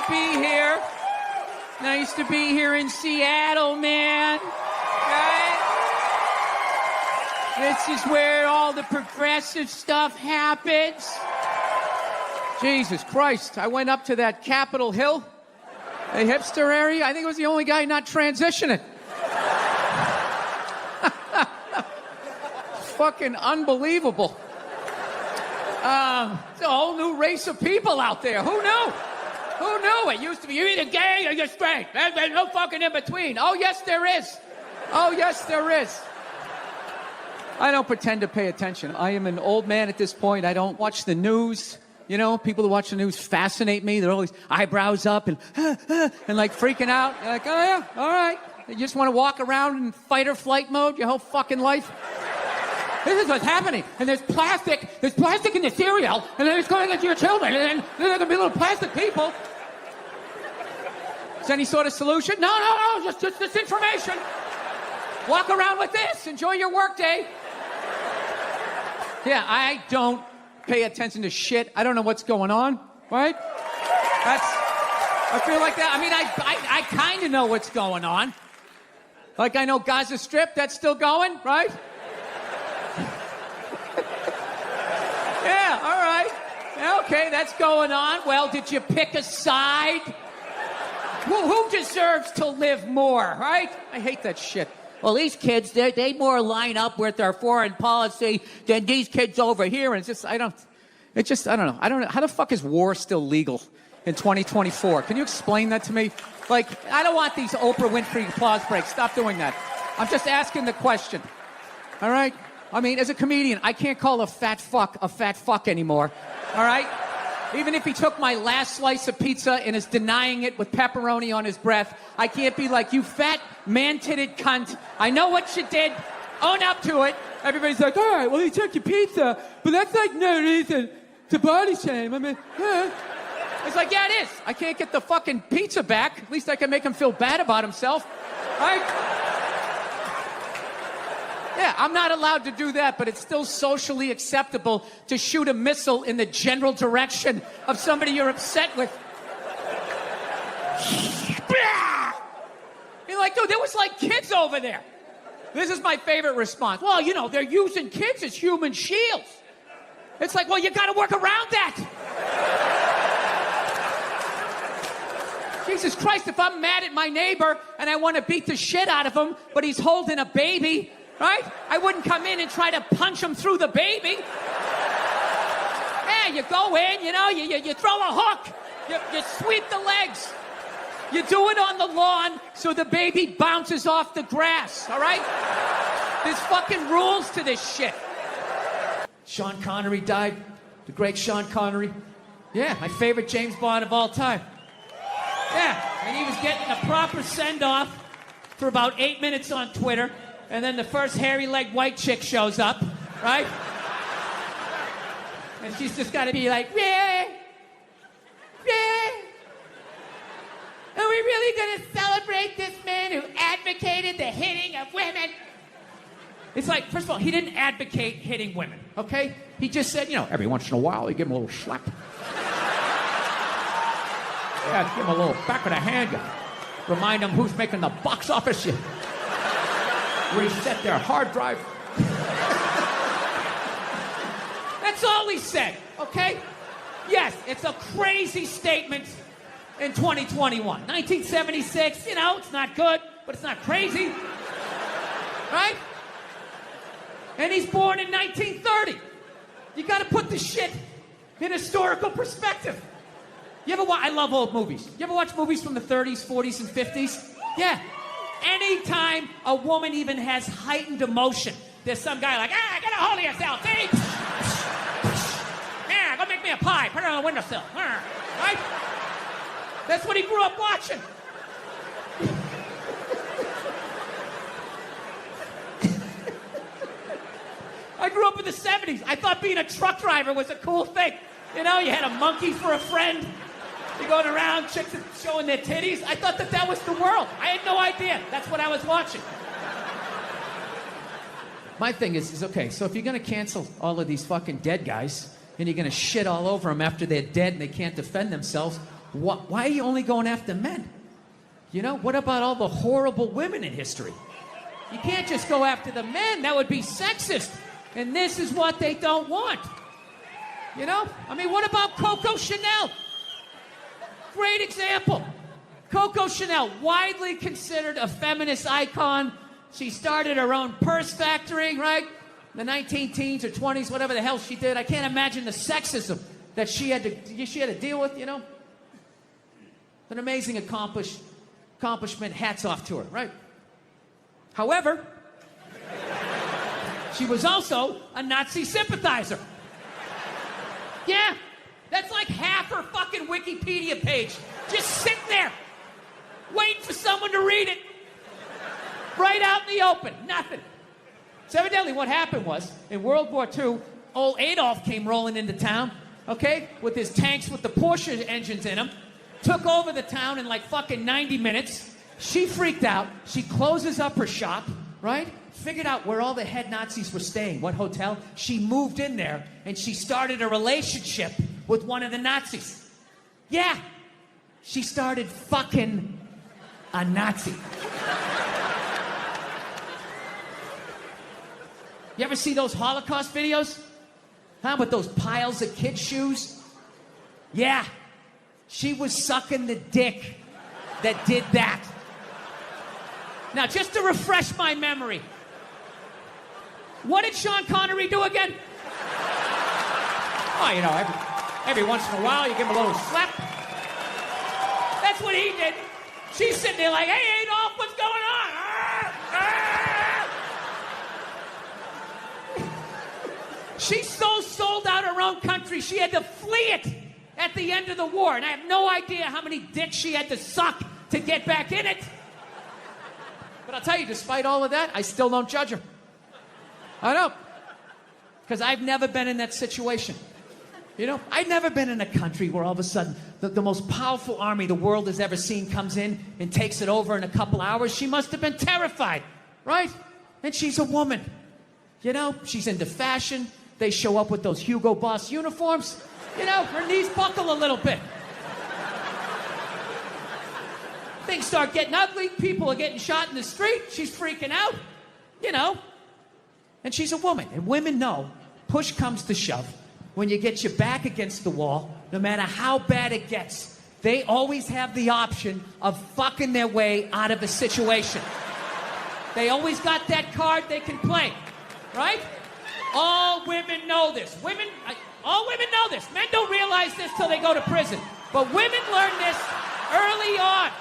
be here. Nice to be here in Seattle, man. Right? This is where all the progressive stuff happens. Jesus Christ. I went up to that Capitol Hill, the hipster area. I think I was the only guy not transitioning. Fucking unbelievable. It's a whole new race of people out there. Who knew? Who knew? It used to be you're either gay or you're straight. There's no fucking in between. Oh, yes, there is. Oh, yes, there is. I don't pretend to pay attention. I am an old man at this point. I don't watch the news. You know, people who watch the news fascinate me. They're always eyebrows up and like freaking out. You're like, oh, yeah, all right. You just want to walk around in fight or flight mode your whole fucking life? This is what's happening. And there's plastic in the cereal, and then it's going into your children, and then there are going to be little plastic people. Is there any sort of solution? No, just this information. Walk around with this. Enjoy your work day. Yeah, I don't pay attention to shit. I don't know what's going on, right? I feel like that. I mean, I kind of know what's going on. Like I know Gaza Strip, that's still going, right? Yeah, all right. Okay, that's going on. Well, did you pick a side? Who deserves to live more, right? I hate that shit. Well, these kids, they more line up with our foreign policy than these kids over here. And it's just, I don't know. I don't know. How the fuck is war still legal in 2024? Can you explain that to me? Like, I don't want these Oprah Winfrey applause breaks. Stop doing that. I'm just asking the question. All right? I mean, as a comedian, I can't call a fat fuck anymore. All right? Even if he took my last slice of pizza and is denying it with pepperoni on his breath, I can't be like, you fat, man-titted cunt. I know what you did. Own up to it. Everybody's like, all right, well, he took your pizza, but that's like no reason to body shame. I mean, It's like, yeah, it is. I can't get the fucking pizza back. At least I can make him feel bad about himself. Right? Yeah, I'm not allowed to do that, but it's still socially acceptable to shoot a missile in the general direction of somebody you're upset with. You're like, dude, there was like kids over there. This is my favorite response. Well, you know, they're using kids as human shields. It's like, well, you got to work around that. Jesus Christ, if I'm mad at my neighbor and I want to beat the shit out of him, but he's holding a baby, right? I wouldn't come in and try to punch him through the baby. Yeah, you go in, you know, you throw a hook, you sweep the legs. You do it on the lawn so the baby bounces off the grass, all right? There's fucking rules to this shit. Sean Connery died, the great Sean Connery. Yeah, my favorite James Bond of all time. Yeah, and he was getting a proper send-off for about 8 minutes on Twitter. And then the first hairy-legged white chick shows up, right? And she's just got to be like, yeah. Are we really going to celebrate this man who advocated the hitting of women? It's like, first of all, he didn't advocate hitting women, okay? He just said, you know, every once in a while, you give him a little slap. Yeah, give him a little back of the hand. You remind them who's making the box office. You reset their hard drive. That's all he said, okay? Yes, it's a crazy statement in 2021. 1976, you know, it's not good, but it's not crazy. Right? And he's born in 1930. You gotta put the shit in historical perspective. You ever watch, I love old movies. You ever watch movies from the 30s, 40s, and 50s? Yeah. Anytime a woman even has heightened emotion, there's some guy like, get a hold of yourself, see? Yeah, go make me a pie, put it on the windowsill. Right? That's what he grew up watching. I grew up in the 70s. I thought being a truck driver was a cool thing. You know, you had a monkey for a friend. You're going around, chicks showing their titties. I thought that was the world. I had no idea. That's what I was watching. My thing is okay, so if you're going to cancel all of these fucking dead guys, and you're going to shit all over them after they're dead and they can't defend themselves, Why are you only going after men? You know, what about all the horrible women in history? You can't just go after the men. That would be sexist. And this is what they don't want. You know? I mean, what about Coco Chanel? Great example. Coco Chanel, widely considered a feminist icon. She started her own purse factory, right? In the 19-teens or 20s, whatever the hell she did. I can't imagine the sexism that she had to deal with, you know? An amazing accomplishment. Hats off to her, right? However, she was also a Nazi sympathizer. Yeah, that's like half her fucking Wikipedia page. Just sitting there, waiting for someone to read it. Right out in the open, nothing. So evidently what happened was, in World War II, old Adolf came rolling into town, okay, with his tanks with the Porsche engines in them, took over the town in like fucking 90 minutes. She freaked out. She closes up her shop, right? Figured out where all the head Nazis were staying, what hotel. She moved in there, and she started a relationship with one of the Nazis. Yeah, she started fucking a Nazi. You ever see those Holocaust videos? Huh, with those piles of kid shoes? Yeah, she was sucking the dick that did that. Now, just to refresh my memory, what did Sean Connery do again? Oh, you know, every once in a while you give him a little slap. That's what he did. She's sitting there like, hey, Adolf, what's going on? She so sold out her own country, she had to flee it at the end of the war. And I have no idea how many dicks she had to suck to get back in it. But I'll tell you, despite all of that, I still don't judge her. I don't. Because I've never been in that situation. You know, I've never been in a country where all of a sudden the most powerful army the world has ever seen comes in and takes it over in a couple hours. She must have been terrified, right? And she's a woman. You know, she's into fashion. They show up with those Hugo Boss uniforms. You know, her knees buckle a little bit. Things start getting ugly. People are getting shot in the street. She's freaking out, you know. And she's a woman. And women know, push comes to shove. When you get your back against the wall, no matter how bad it gets, they always have the option of fucking their way out of a situation. They always got that card they can play, right? All women know this. All women know this. Men don't realize this till they go to prison. But women learn this early on.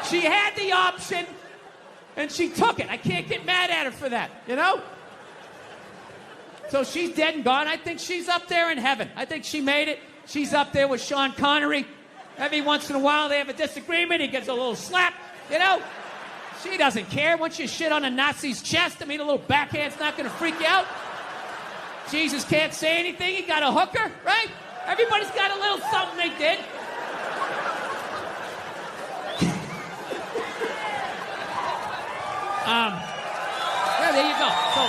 She had the option, and she took it. I can't get mad at her for that, you know? So she's dead and gone. I think she's up there in heaven. I think she made it. She's up there with Sean Connery. Every once in a while, they have a disagreement. He gets a little slap, you know? She doesn't care. Once you shit on a Nazi's chest, I mean, a little backhand's not going to freak you out. Jesus can't say anything. He got a hooker, right? Everybody's got a little something they did. Yeah, there you go. So,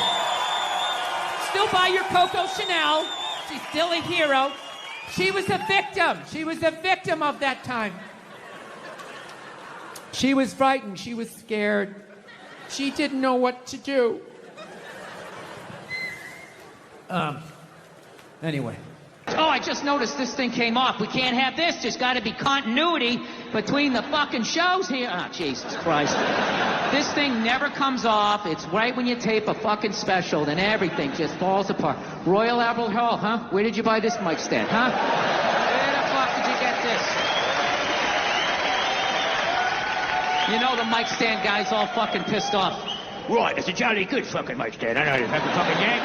still buy your Coco Chanel. She's still a hero. She was a victim. She was a victim of that time. She was frightened. She was scared. She didn't know what to do. Anyway. Oh, I just noticed this thing came off. We can't have this. There's got to be continuity between the fucking shows here. Oh, Jesus Christ. This thing never comes off. It's right when you tape a fucking special, then everything just falls apart. Royal Albert Hall, huh? Where did you buy this mic stand, huh? Where the fuck did you get this? You know the mic stand guy's all fucking pissed off. Right, it's a jolly good fucking mic stand. I know you fucking yank.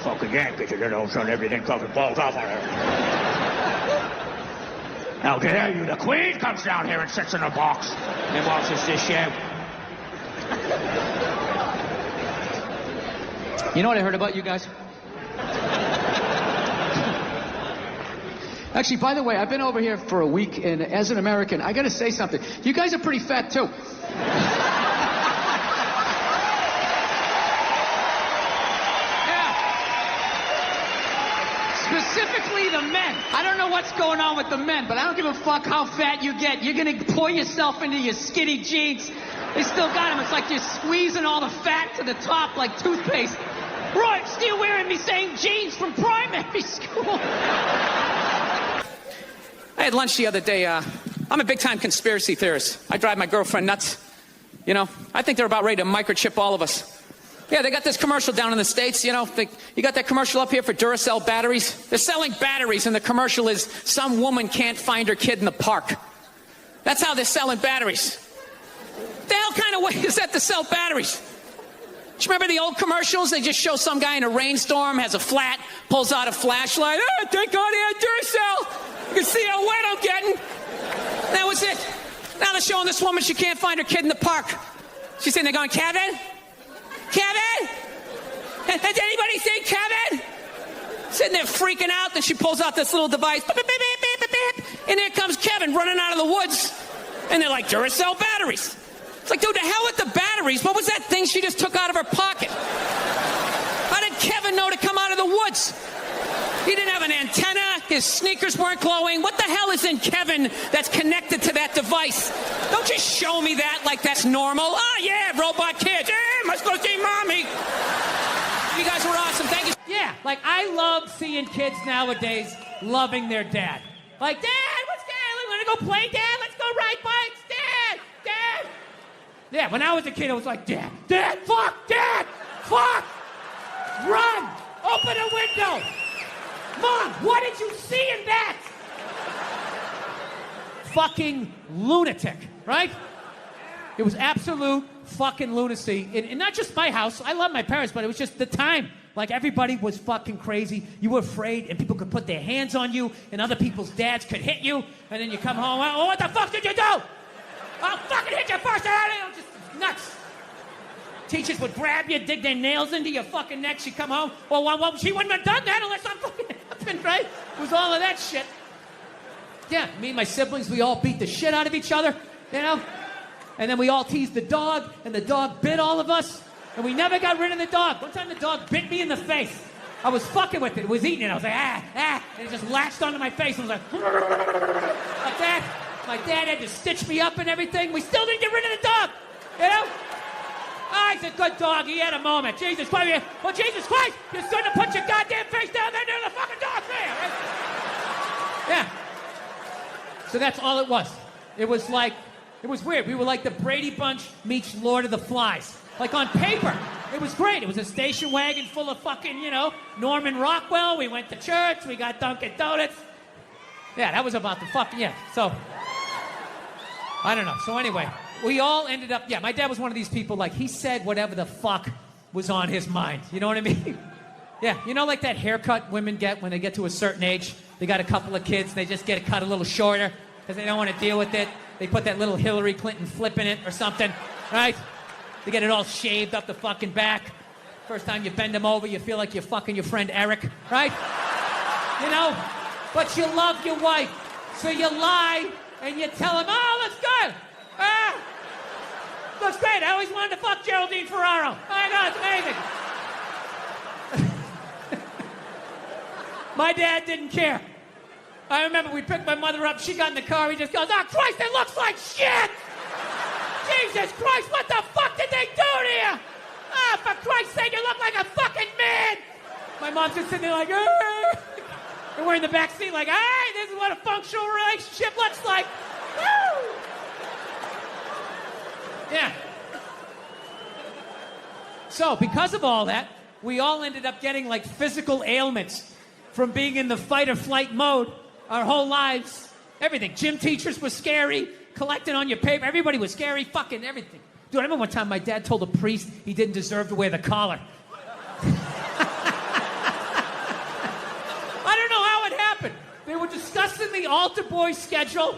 Fucking yank, because you know, son, everything fucking falls off on it. How dare you? The Queen comes down here and sits in a box and watches this show. You know what I heard about you guys? Actually, by the way, I've been over here for a week, and as an American, I gotta say something. You guys are pretty fat, too. specifically the men. I don't know what's going on with the men, but I don't give a fuck how fat you get. You're gonna pour yourself into your skinny jeans. They still got them. It's like you're squeezing all the fat to the top like toothpaste. Roy, still wearing me same jeans from primary school. I had lunch the other day. I'm a big-time conspiracy theorist. I drive my girlfriend nuts. You know, I think they're about ready to microchip all of us. Yeah, they got this commercial down in the States, you know. You got that commercial up here for Duracell batteries? They're selling batteries, and the commercial is some woman can't find her kid in the park. That's how they're selling batteries. The hell kind of way is that to sell batteries? Do you remember the old commercials? They just show some guy in a rainstorm, has a flat, pulls out a flashlight. Oh, thank God he had Duracell. You can see how wet I'm getting. That was it. Now they're showing this woman she can't find her kid in the park. She's sitting there going, Kevin? Kevin? Has anybody seen Kevin? Sitting there freaking out, then she pulls out this little device. Beep, beep, beep, beep, beep, beep, and there comes Kevin running out of the woods. And they're like, Duracell batteries. It's like, dude, the hell with the batteries. What was that thing she just took out of her pocket? How did Kevin know to come out of the woods? He didn't have an antenna. His sneakers weren't glowing. What the hell is in Kevin that's connected to that device? Don't just show me that like that's normal. Oh, yeah, robot kids. Must go see mommy. You guys were awesome. Thank you. Yeah, like I love seeing kids nowadays loving their dad. Like, Dad, what's Dad? We want to go play, Dad? Let's go ride bikes, Dad, Dad. Yeah, when I was a kid, I was like, Dad, Dad, fuck, Dad, fuck. Run, open a window. Mom, what did you see in that? Fucking lunatic, right? It was absolute fucking lunacy. And not just my house. I love my parents, but it was just the time. Like, everybody was fucking crazy. You were afraid, and people could put their hands on you, and other people's dads could hit you, and then you come home, oh, what the fuck did you do? I'll fucking hit you first. Just nuts. Teachers would grab you, dig their nails into your fucking neck. She'd come home. Well, she wouldn't have done that unless I'm fucking happened, right? It was all of that shit. Yeah, me and my siblings, we all beat the shit out of each other, you know? And then we all teased the dog, and the dog bit all of us, and we never got rid of the dog. One time the dog bit me in the face. I was fucking with it. It was eating it. I was like, and it just latched onto my face. And was like that. My dad had to stitch me up and everything. We still didn't get rid of the dog, you know? Oh, he's a good dog. He had a moment. Jesus Christ. Well, Jesus Christ, you shouldn't have put your goddamn face down there near the fucking dog there. Right? Yeah. So that's all it was. It was like, it was weird. We were like the Brady Bunch meets Lord of the Flies. Like on paper. It was great. It was a station wagon full of fucking, you know, Norman Rockwell. We went to church. We got Dunkin' Donuts. Yeah, that was about the fucking, yeah. So, I don't know. So anyway, we all ended up, yeah, my dad was one of these people, like, he said whatever the fuck was on his mind. You know what I mean? Yeah, you know, like that haircut women get when they get to a certain age? They got a couple of kids, and they just get it cut a little shorter because they don't want to deal with it. They put that little Hillary Clinton flip in it or something, right? They get it all shaved up the fucking back. First time you bend them over, you feel like you're fucking your friend Eric, right? You know? But you love your wife, so you lie and you tell him, oh, looks good. Looks great. I always wanted to fuck Geraldine Ferraro. I know, it's amazing. My dad didn't care. I remember we picked my mother up. She got in the car. He just goes, oh, Christ, it looks like shit. Jesus Christ, what the fuck did they do to you? Ah, for Christ's sake, you look like a fucking man. My mom's just sitting there like, and we're in the back seat like, hey, this is what a functional relationship looks like. Woo! Yeah. So, because of all that, we all ended up getting like physical ailments from being in the fight or flight mode our whole lives. Everything. Gym teachers were scary. Collecting on your paper. Everybody was scary. Fucking everything. Dude, I remember one time my dad told a priest he didn't deserve to wear the collar. I don't know how it happened. They were discussing the altar boy schedule.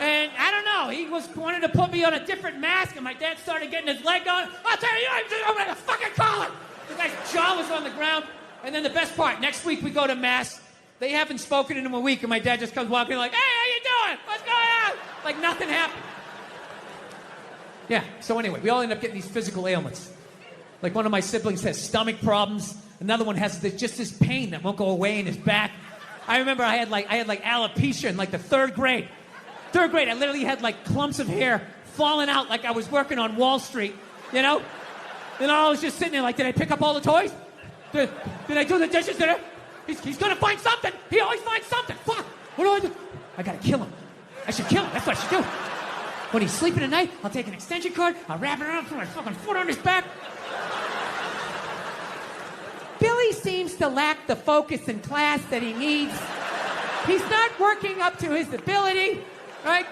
And I don't know, he wanted to put me on a different mask, and my dad started getting his leg on. I'll tell you, I'm wearing a fucking collar. The guy's jaw was on the ground. And then the best part, next week we go to mass. They haven't spoken in a week, and my dad just comes walking like, hey, how you doing? What's going on? Like nothing happened. Yeah, so anyway, we all end up getting these physical ailments. Like one of my siblings has stomach problems. Another one has just this pain that won't go away in his back. I remember I had like alopecia in like the third grade. Third grade, I literally had like clumps of hair falling out like I was working on Wall Street, you know? And I was just sitting there like, did I pick up all the toys? Did I do the dishes? He's gonna find something. He always finds something. Fuck. What do I do? I gotta kill him. I should kill him. That's what I should do. When he's sleeping at night, I'll take an extension cord, I'll wrap it around, put my fucking foot on his back. Billy seems to lack the focus in class that he needs. He's not working up to his ability, right?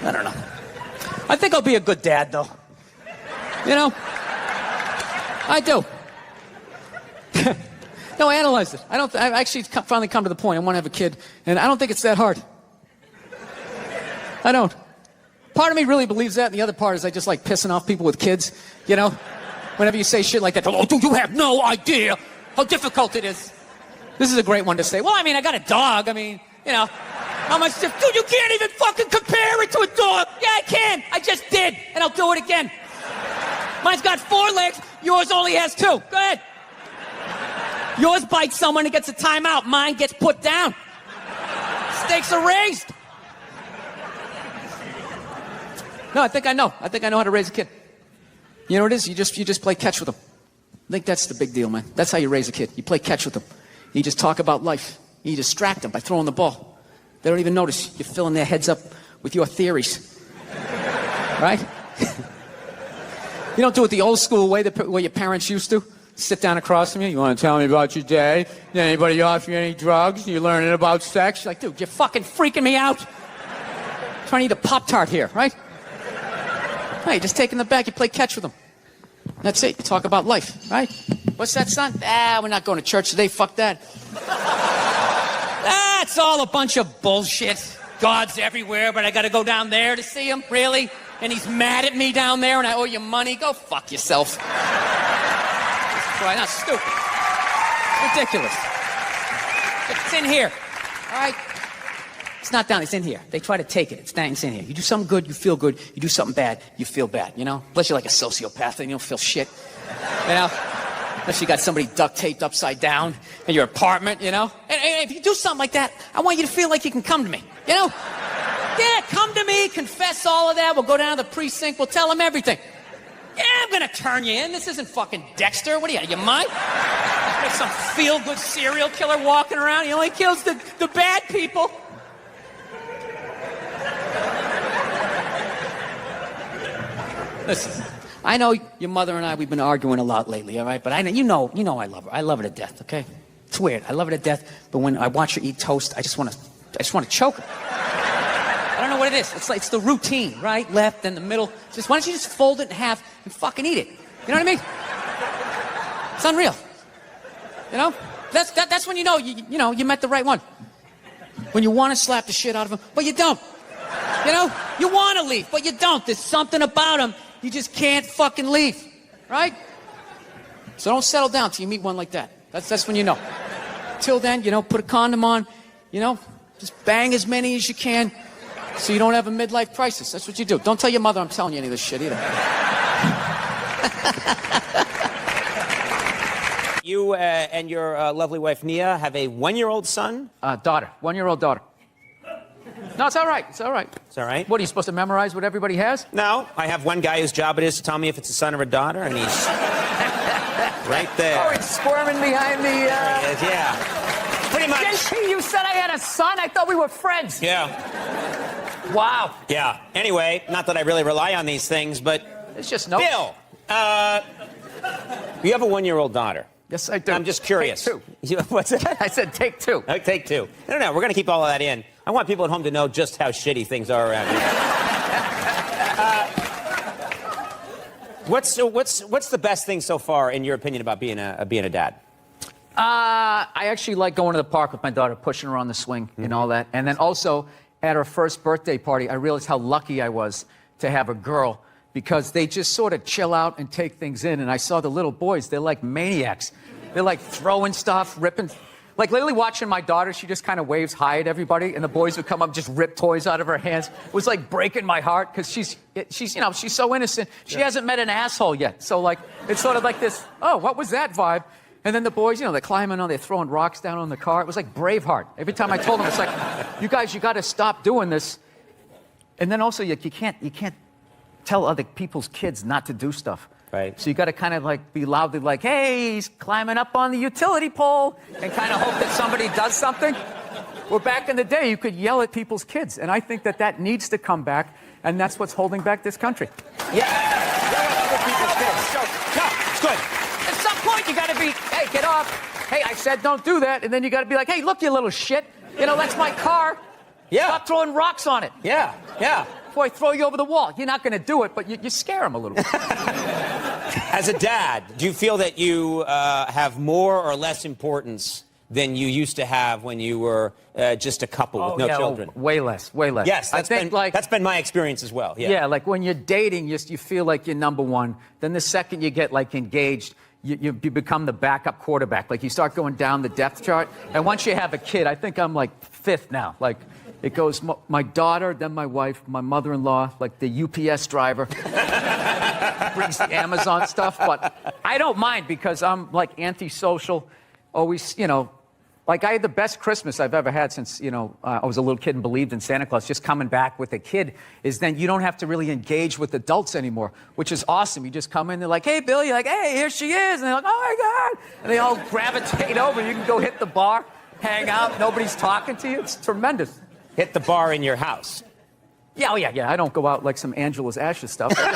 I don't know. I think I'll be a good dad, though. You know? I do. No, I analyzed it. I actually finally come to the point. I want to have a kid, and I don't think it's that hard. I don't. Part of me really believes that, and the other part is I just like pissing off people with kids, you know? Whenever you say shit like that, oh, you have no idea how difficult it is. This is a great one to say. Well, I mean, I got a dog. I mean, you know, how much... Dude, you can't even fucking compare it to a dog. Yeah, I can. I just did, and I'll do it again. Mine's got 4 legs. Yours only has 2. Go ahead. Yours bites someone and gets a timeout. Mine gets put down. Stakes are raised. No, I think I know. I think I know how to raise a kid. You know what it is? You just play catch with them. I think that's the big deal, man. That's how you raise a kid. You play catch with them. You just talk about life. You distract them by throwing the ball. They don't even notice. You're filling their heads up with your theories. Right? You don't do it the old school way that your parents used to. Sit down across from you. You want to tell me about your day? Did anybody offer you any drugs? You learning about sex? You're like, dude, you're fucking freaking me out. I'm trying to eat a Pop-Tart here, right? Hey, just take in the back. You play catch with them. That's it. You talk about life, right? What's that, son? We're not going to church today. Fuck that. That's all a bunch of bullshit. God's everywhere, but I got to go down there to see him? Really? And he's mad at me down there and I owe you money? Go fuck yourself. That's stupid. Ridiculous. It's in here. All right? It's not down. It's in here. They try to take it. It's in here. You do something good, you feel good. You do something bad, you feel bad, you know? Unless you're like a sociopath and you don't feel shit. You know? Unless you got somebody duct taped upside down in your apartment, you know? And if you do something like that, I want you to feel like you can come to me, you know? Yeah, come to me, confess all of that. We'll go down to the precinct. We'll tell them everything. Yeah, I'm gonna turn you in. This isn't fucking Dexter. What are you mind? There's some feel-good serial killer walking around. He only kills the bad people. Listen, I know your mother and I, we've been arguing a lot lately, all right? But you know I love her. I love her to death, okay? It's weird. I love her to death, but when I watch her eat toast, I just want to choke her. I don't know what it is. It's the routine, right? Left and the middle. Just why don't you just fold it in half and fucking eat it? You know what I mean? It's unreal. You know? That's when you know you met the right one. When you want to slap the shit out of him, but you don't. You know? You want to leave, but you don't. There's something about him you just can't fucking leave, right? So don't settle down till you meet one like that. That's when you know. Till then, put a condom on. Just bang as many as you can. So you don't have a midlife crisis. That's what you do. Don't tell your mother I'm telling you any of this shit either. You and your lovely wife, Nia, have a 1-year-old son? Daughter. 1-year-old daughter. No, it's all right. It's all right. It's all right? What, are you supposed to memorize what everybody has? No. I have one guy whose job it is to tell me if it's a son or a daughter, and he's right there. Oh, he's squirming behind the... There he is, yeah. Pretty much. JP, you said I had a son? I thought we were friends. Yeah. Wow. Yeah. Anyway, not that I really rely on these things, but... It's just no. Bill, you have a 1-year-old daughter. Yes, I do. I'm just curious. Take 2. What's that? I said take 2. Take 2. No, we're going to keep all of that in. I want people at home to know just how shitty things are around here. What's the best thing so far, in your opinion, about being a dad? I actually like going to the park with my daughter, pushing her on the swing and all that. And then also, at her first birthday party, I realized how lucky I was to have a girl, because they just sort of chill out and take things in. And I saw the little boys, they're like maniacs. They're like throwing stuff, ripping Like, literally watching my daughter, she just kind of waves hi at everybody, and the boys would come up and just rip toys out of her hands. It was, like, breaking my heart, because she's so innocent. She hasn't met an asshole yet. So, like, it's sort of like this, oh, what was that vibe? And then the boys, they're climbing on, they're throwing rocks down on the car. It was like Braveheart. Every time I told them, it's like, you guys, you got to stop doing this. And then also, you can't tell other people's kids not to do stuff. Right. So you got to kind of be loudly like, hey, he's climbing up on the utility pole, and kind of hope that somebody does something. Well, back in the day, you could yell at people's kids, and I think that needs to come back, and that's what's holding back this country. Yeah. Yell at other people's kids. No, it's good. At some point, you got to be, hey, get off. Hey, I said don't do that, and then you got to be like, hey, look, you little shit. That's my car. Yeah. Stop throwing rocks on it. Yeah. Before I throw you over the wall. You're not going to do it, but you scare them a little bit. As a dad, do you feel that you have more or less importance than you used to have when you were just a couple with no children? Way less. Yes, that's been my experience as well. Yeah, like when you're dating, you feel like you're number one. Then the second you get engaged, you become the backup quarterback. Like you start going down the depth chart. And once you have a kid, I think I'm fifth now. Like it goes my daughter, then my wife, my mother-in-law, like the UPS driver. Brings the Amazon stuff, but I don't mind because I'm antisocial. Always, I had the best Christmas I've ever had since, I was a little kid and believed in Santa Claus. Just coming back with a kid is then you don't have to really engage with adults anymore, which is awesome. You just come in, they're like, hey, Bill, you're like, hey, here she is. And they're like, oh, my God. And they all gravitate over. You can go hit the bar, hang out. Nobody's talking to you. It's tremendous. Hit the bar in your house. Yeah, oh, yeah. I don't go out like some Angela's Ashes stuff. I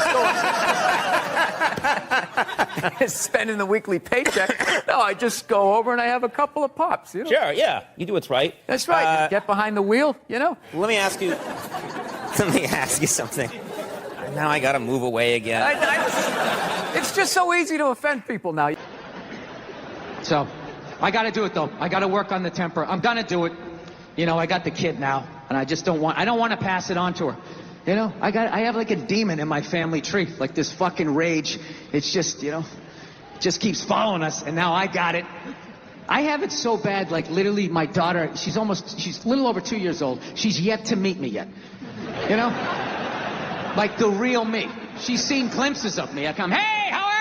just go spending the weekly paycheck. No, I just go over and I have a couple of pops. Sure, yeah. You do what's right. That's right. Get behind the wheel, Let me ask you something. Now I got to move away again. It's just so easy to offend people now. So, I got to do it, though. I got to work on the temper. I'm going to do it. I got the kid now, and I don't want to pass it on to her. I have like a demon in my family tree, like this fucking rage. It's just, just keeps following us, and now I got it. I have it so bad, like literally my daughter, she's a little over 2 years old. She's yet to meet me yet. Like the real me. She's seen glimpses of me. I come, hey, how are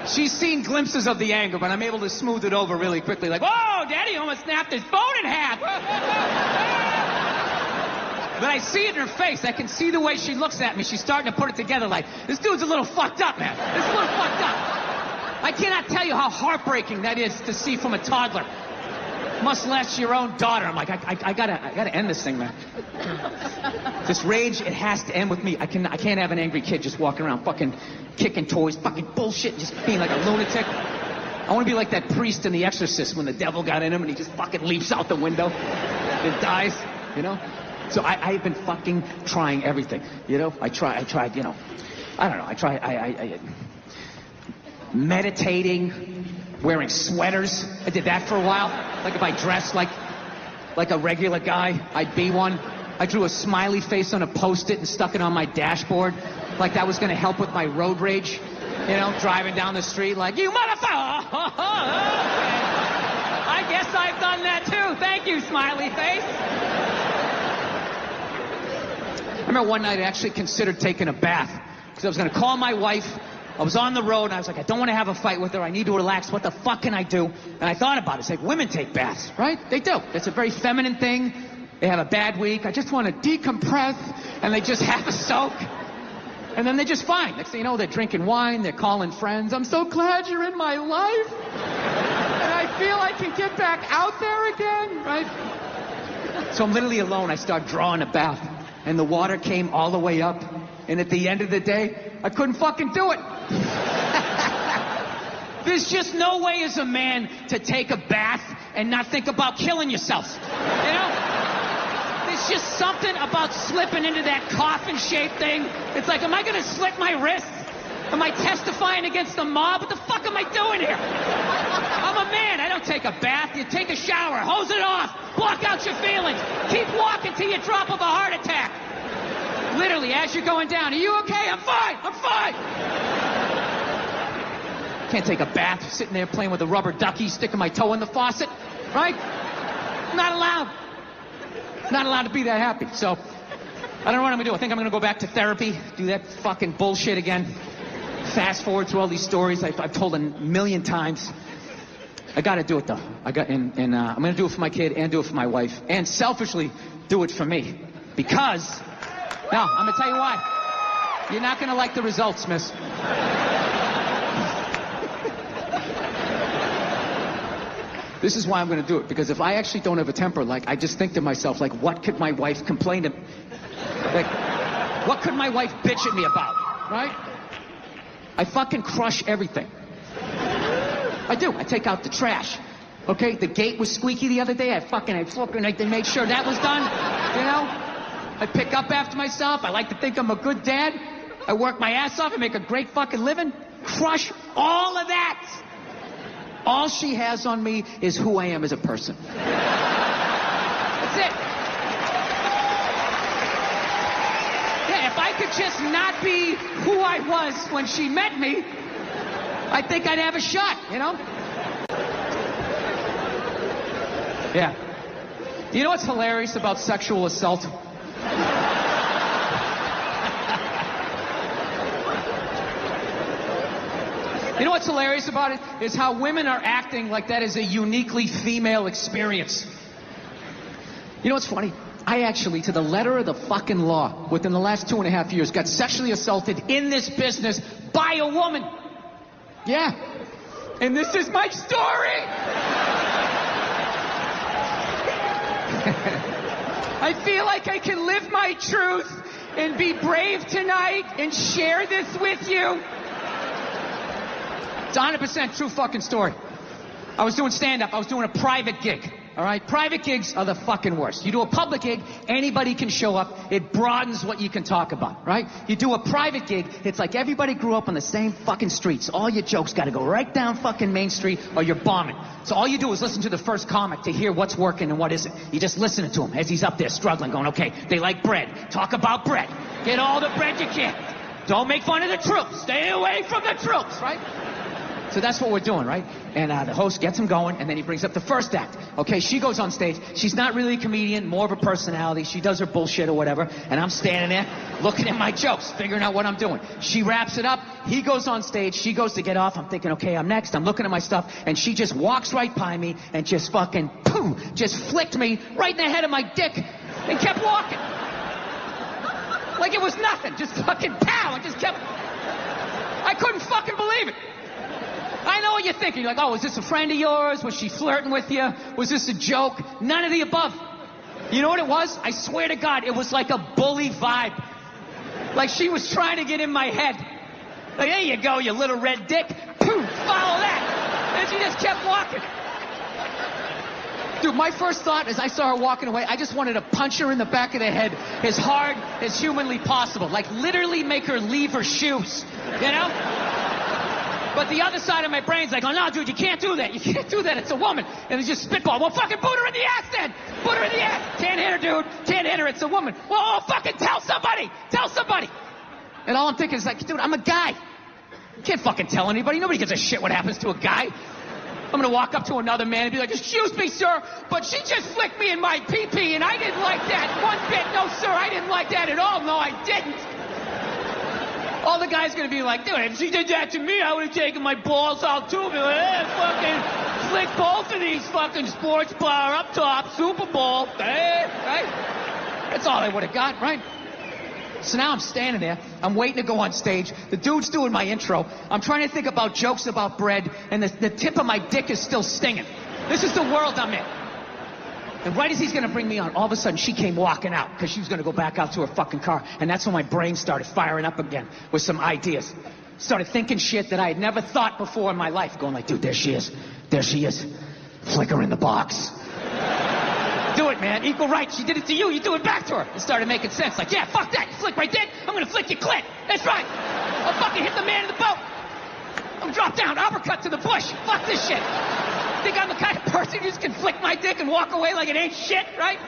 you? She's seen glimpses of the anger, but I'm able to smooth it over really quickly. Like, whoa, Daddy almost snapped his phone in half. But I see it in her face. I can see the way she looks at me. She's starting to put it together like, this dude's a little fucked up, man. This is a little fucked up. I cannot tell you how heartbreaking that is to see from a toddler. Much less your own daughter. I'm like, I gotta end this thing, man. This rage, it has to end with me. I can't have an angry kid just walking around fucking kicking toys, fucking bullshit, just being like a lunatic. I want to be like that priest in The Exorcist when the devil got in him and he just fucking leaps out the window and dies, So I've been fucking trying everything, I tried, I don't know, I tried meditating, wearing sweaters. I did that for a while. Like if I dressed like a regular guy, I'd be one. I drew a smiley face on a Post-it and stuck it on my dashboard. Like that was going to help with my road rage. Driving down the street like, you motherfucker! I guess I've done that too. Thank you, smiley face. I remember one night I actually considered taking a bath because I was going to call my wife. I was on the road, and I was like, I don't want to have a fight with her. I need to relax. What the fuck can I do? And I thought about it. It's like, women take baths, right? They do. It's a very feminine thing. They have a bad week. I just want to decompress, and they just have a soak. And then they're just fine. Next thing you know, they're drinking wine. They're calling friends. I'm so glad you're in my life. And I feel I can get back out there again, right? So I'm literally alone. I start drawing a bath, and the water came all the way up. And at the end of the day, I couldn't fucking do it. There's just no way as a man to take a bath and not think about killing yourself. There's just something about slipping into that coffin-shaped thing. It's like, am I going to slit my wrists? Am I testifying against the mob? What the fuck am I doing here? I'm a man. I don't take a bath. You take a shower. Hose it off. Block out your feelings. Keep walking till you drop of a heart attack. Literally, as you're going down, are you okay? I'm fine. I'm fine. Can't take a bath sitting there playing with a rubber ducky, sticking my toe in the faucet, right? Not allowed. Not allowed to be that happy. So, I don't know what I'm gonna do. I think I'm gonna go back to therapy, do that fucking bullshit again. Fast forward through all these stories I've told a million times. I gotta do it though. I'm gonna do it for my kid and do it for my wife. And selfishly, do it for me. Because, now, I'm gonna tell you why. You're not gonna like the results, miss. This is why I'm gonna do it. Because if I actually don't have a temper, like, I just think to myself, like, what could my wife complain to... Like, what could my wife bitch at me about, right? I fucking crush everything. I do. I take out the trash. Okay? The gate was squeaky the other day. I made sure that was done. You know? I pick up after myself. I like to think I'm a good dad. I work my ass off. I make a great fucking living. Crush all of that. All she has on me is who I am as a person. That's it. Yeah, if I could just not be who I was when she met me, I think I'd have a shot, you know? Yeah. You know what's hilarious about sexual assault? You know what's hilarious about it? Is how women are acting like that is a uniquely female experience. You know what's funny? I actually, to the letter of the fucking law, within the last 2.5 years, got sexually assaulted in this business by a woman. Yeah. And this is my story. I feel like I can live my truth and be brave tonight and share this with you. It's a 100% true fucking story. I was doing stand-up. I was doing a private gig. All right? Private gigs are the fucking worst. You do a public gig, anybody can show up. It broadens what you can talk about, right? You do a private gig, it's like everybody grew up on the same fucking streets. All your jokes got to go right down fucking Main Street or you're bombing. So all you do is listen to the first comic to hear what's working and what isn't. You just listen to him as he's up there struggling, going, okay, they like bread. Talk about bread. Get all the bread you can. Don't make fun of the troops. Stay away from the troops, right? So that's what we're doing, right? And the host gets him going, and then he brings up the first act. Okay, she goes on stage. She's not really a comedian, more of a personality. She does her bullshit or whatever, and I'm standing there looking at my jokes, figuring out what I'm doing. She wraps it up. He goes on stage. She goes to get off. I'm thinking, okay, I'm next. I'm looking at my stuff, and she just walks right by me and just fucking, boom, just flicked me right in the head of my dick and kept walking. Like it was nothing. Just fucking pow, and just kept... I couldn't fucking believe it. I know what you're thinking. You're like, oh, was this a friend of yours? Was she flirting with you? Was this a joke? None of the above. You know what it was? I swear to God, it was like a bully vibe. Like she was trying to get in my head. Like, there you go, you little red dick. Poof, follow that. And she just kept walking. Dude, my first thought as I saw her walking away, I just wanted to punch her in the back of the head as hard as humanly possible. Like literally make her leave her shoes. You know? But the other side of my brain's like, oh, no, dude, you can't do that. You can't do that. It's a woman. And it's just spitball. Well, fucking boot her in the ass then. Boot her in the ass. Can't hit her, dude. Can't hit her. It's a woman. Well, fucking tell somebody. Tell somebody. And all I'm thinking is like, dude, I'm a guy. You can't fucking tell anybody. Nobody gives a shit what happens to a guy. I'm going to walk up to another man and be like, excuse me, sir, but she just flicked me in my pee-pee, and I didn't like that one bit. No, sir, I didn't like that at all. No, I didn't. All the guy's gonna be like, dude, if she did that to me, I would have taken my balls out too. Be like, hey, fucking flick both of these fucking sports bar up top, Super Bowl, hey, right? That's all I would have got, right? So now I'm standing there, I'm waiting to go on stage. The dude's doing my intro. I'm trying to think about jokes about bread, and the tip of my dick is still stinging. This is the world I'm in. And right as he's going to bring me on, all of a sudden she came walking out because she was going to go back out to her fucking car. And that's when my brain started firing up again with some ideas. Started thinking shit that I had never thought before in my life. Going like, dude, there she is. There she is. Flick her in the box. Do it, man. Equal rights. She did it to you. You do it back to her. It started making sense. Like, yeah, fuck that. You flick my dick. I'm going to flick your clit. That's right. I'll fucking hit the man in the boat. I'm drop down. Uppercut to the bush. Fuck this shit. Think I'm the kind of person who just can flick my dick and walk away like it ain't shit, right?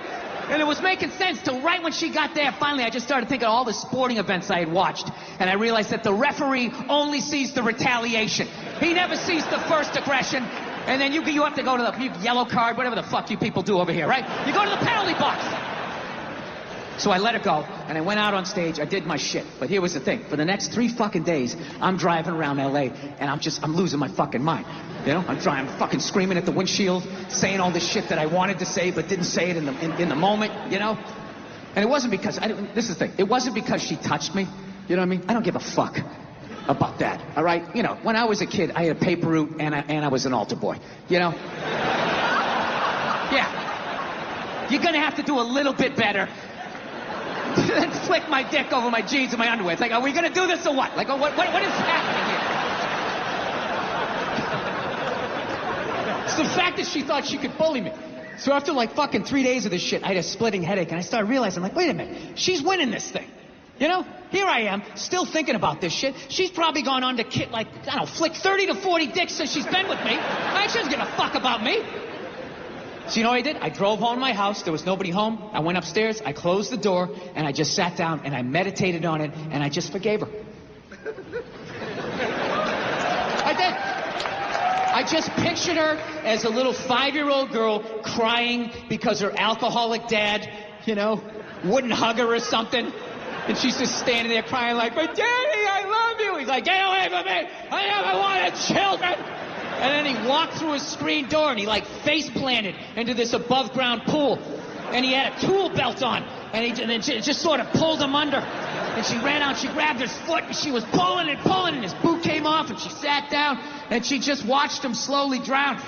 And it was making sense till right when she got there. Finally, I just started thinking of all the sporting events I had watched. And I realized that the referee only sees the retaliation. He never sees the first aggression. And then you have to go to the yellow card, whatever the fuck you people do over here, right? You go to the penalty box. So I let it go, and I went out on stage. I did my shit. But here was the thing. For the next 3 fucking days, I'm driving around L.A., and I'm losing my fucking mind. You know? I'm fucking screaming at the windshield, saying all this shit that I wanted to say, but didn't say it in the moment, you know? And it wasn't because, this is the thing. It wasn't because she touched me. You know what I mean? I don't give a fuck about that, all right? You know, when I was a kid, I had a paper route, and I was an altar boy, you know? Yeah. You're gonna have to do a little bit better than flick my dick over my jeans and my underwear. It's like, are we gonna do this or what? Like, what is happening here? It's the fact that she thought she could bully me. So after like fucking 3 days of this shit, I had a splitting headache, and I started realizing, like, wait a minute, she's winning this thing. You know, here I am, still thinking about this shit. She's probably gone on to flick 30 to 40 dicks since she's been with me. She doesn't give a fuck about me. So you know what I did? I drove home to my house. There was nobody home. I went upstairs. I closed the door, and I just sat down, and I meditated on it, and I just forgave her. I did. I just pictured her as a little 5-year-old girl crying because her alcoholic dad, you know, wouldn't hug her or something. And she's just standing there crying like, but Daddy, I love you. He's like, get away from me. I never wanted children. And then he walked through his screen door and he like face planted into this above ground pool. And he had a tool belt on. And it just sort of pulled him under. And she ran out, she grabbed his foot, and she was pulling and his boot came off, and she sat down, and she just watched him slowly drown.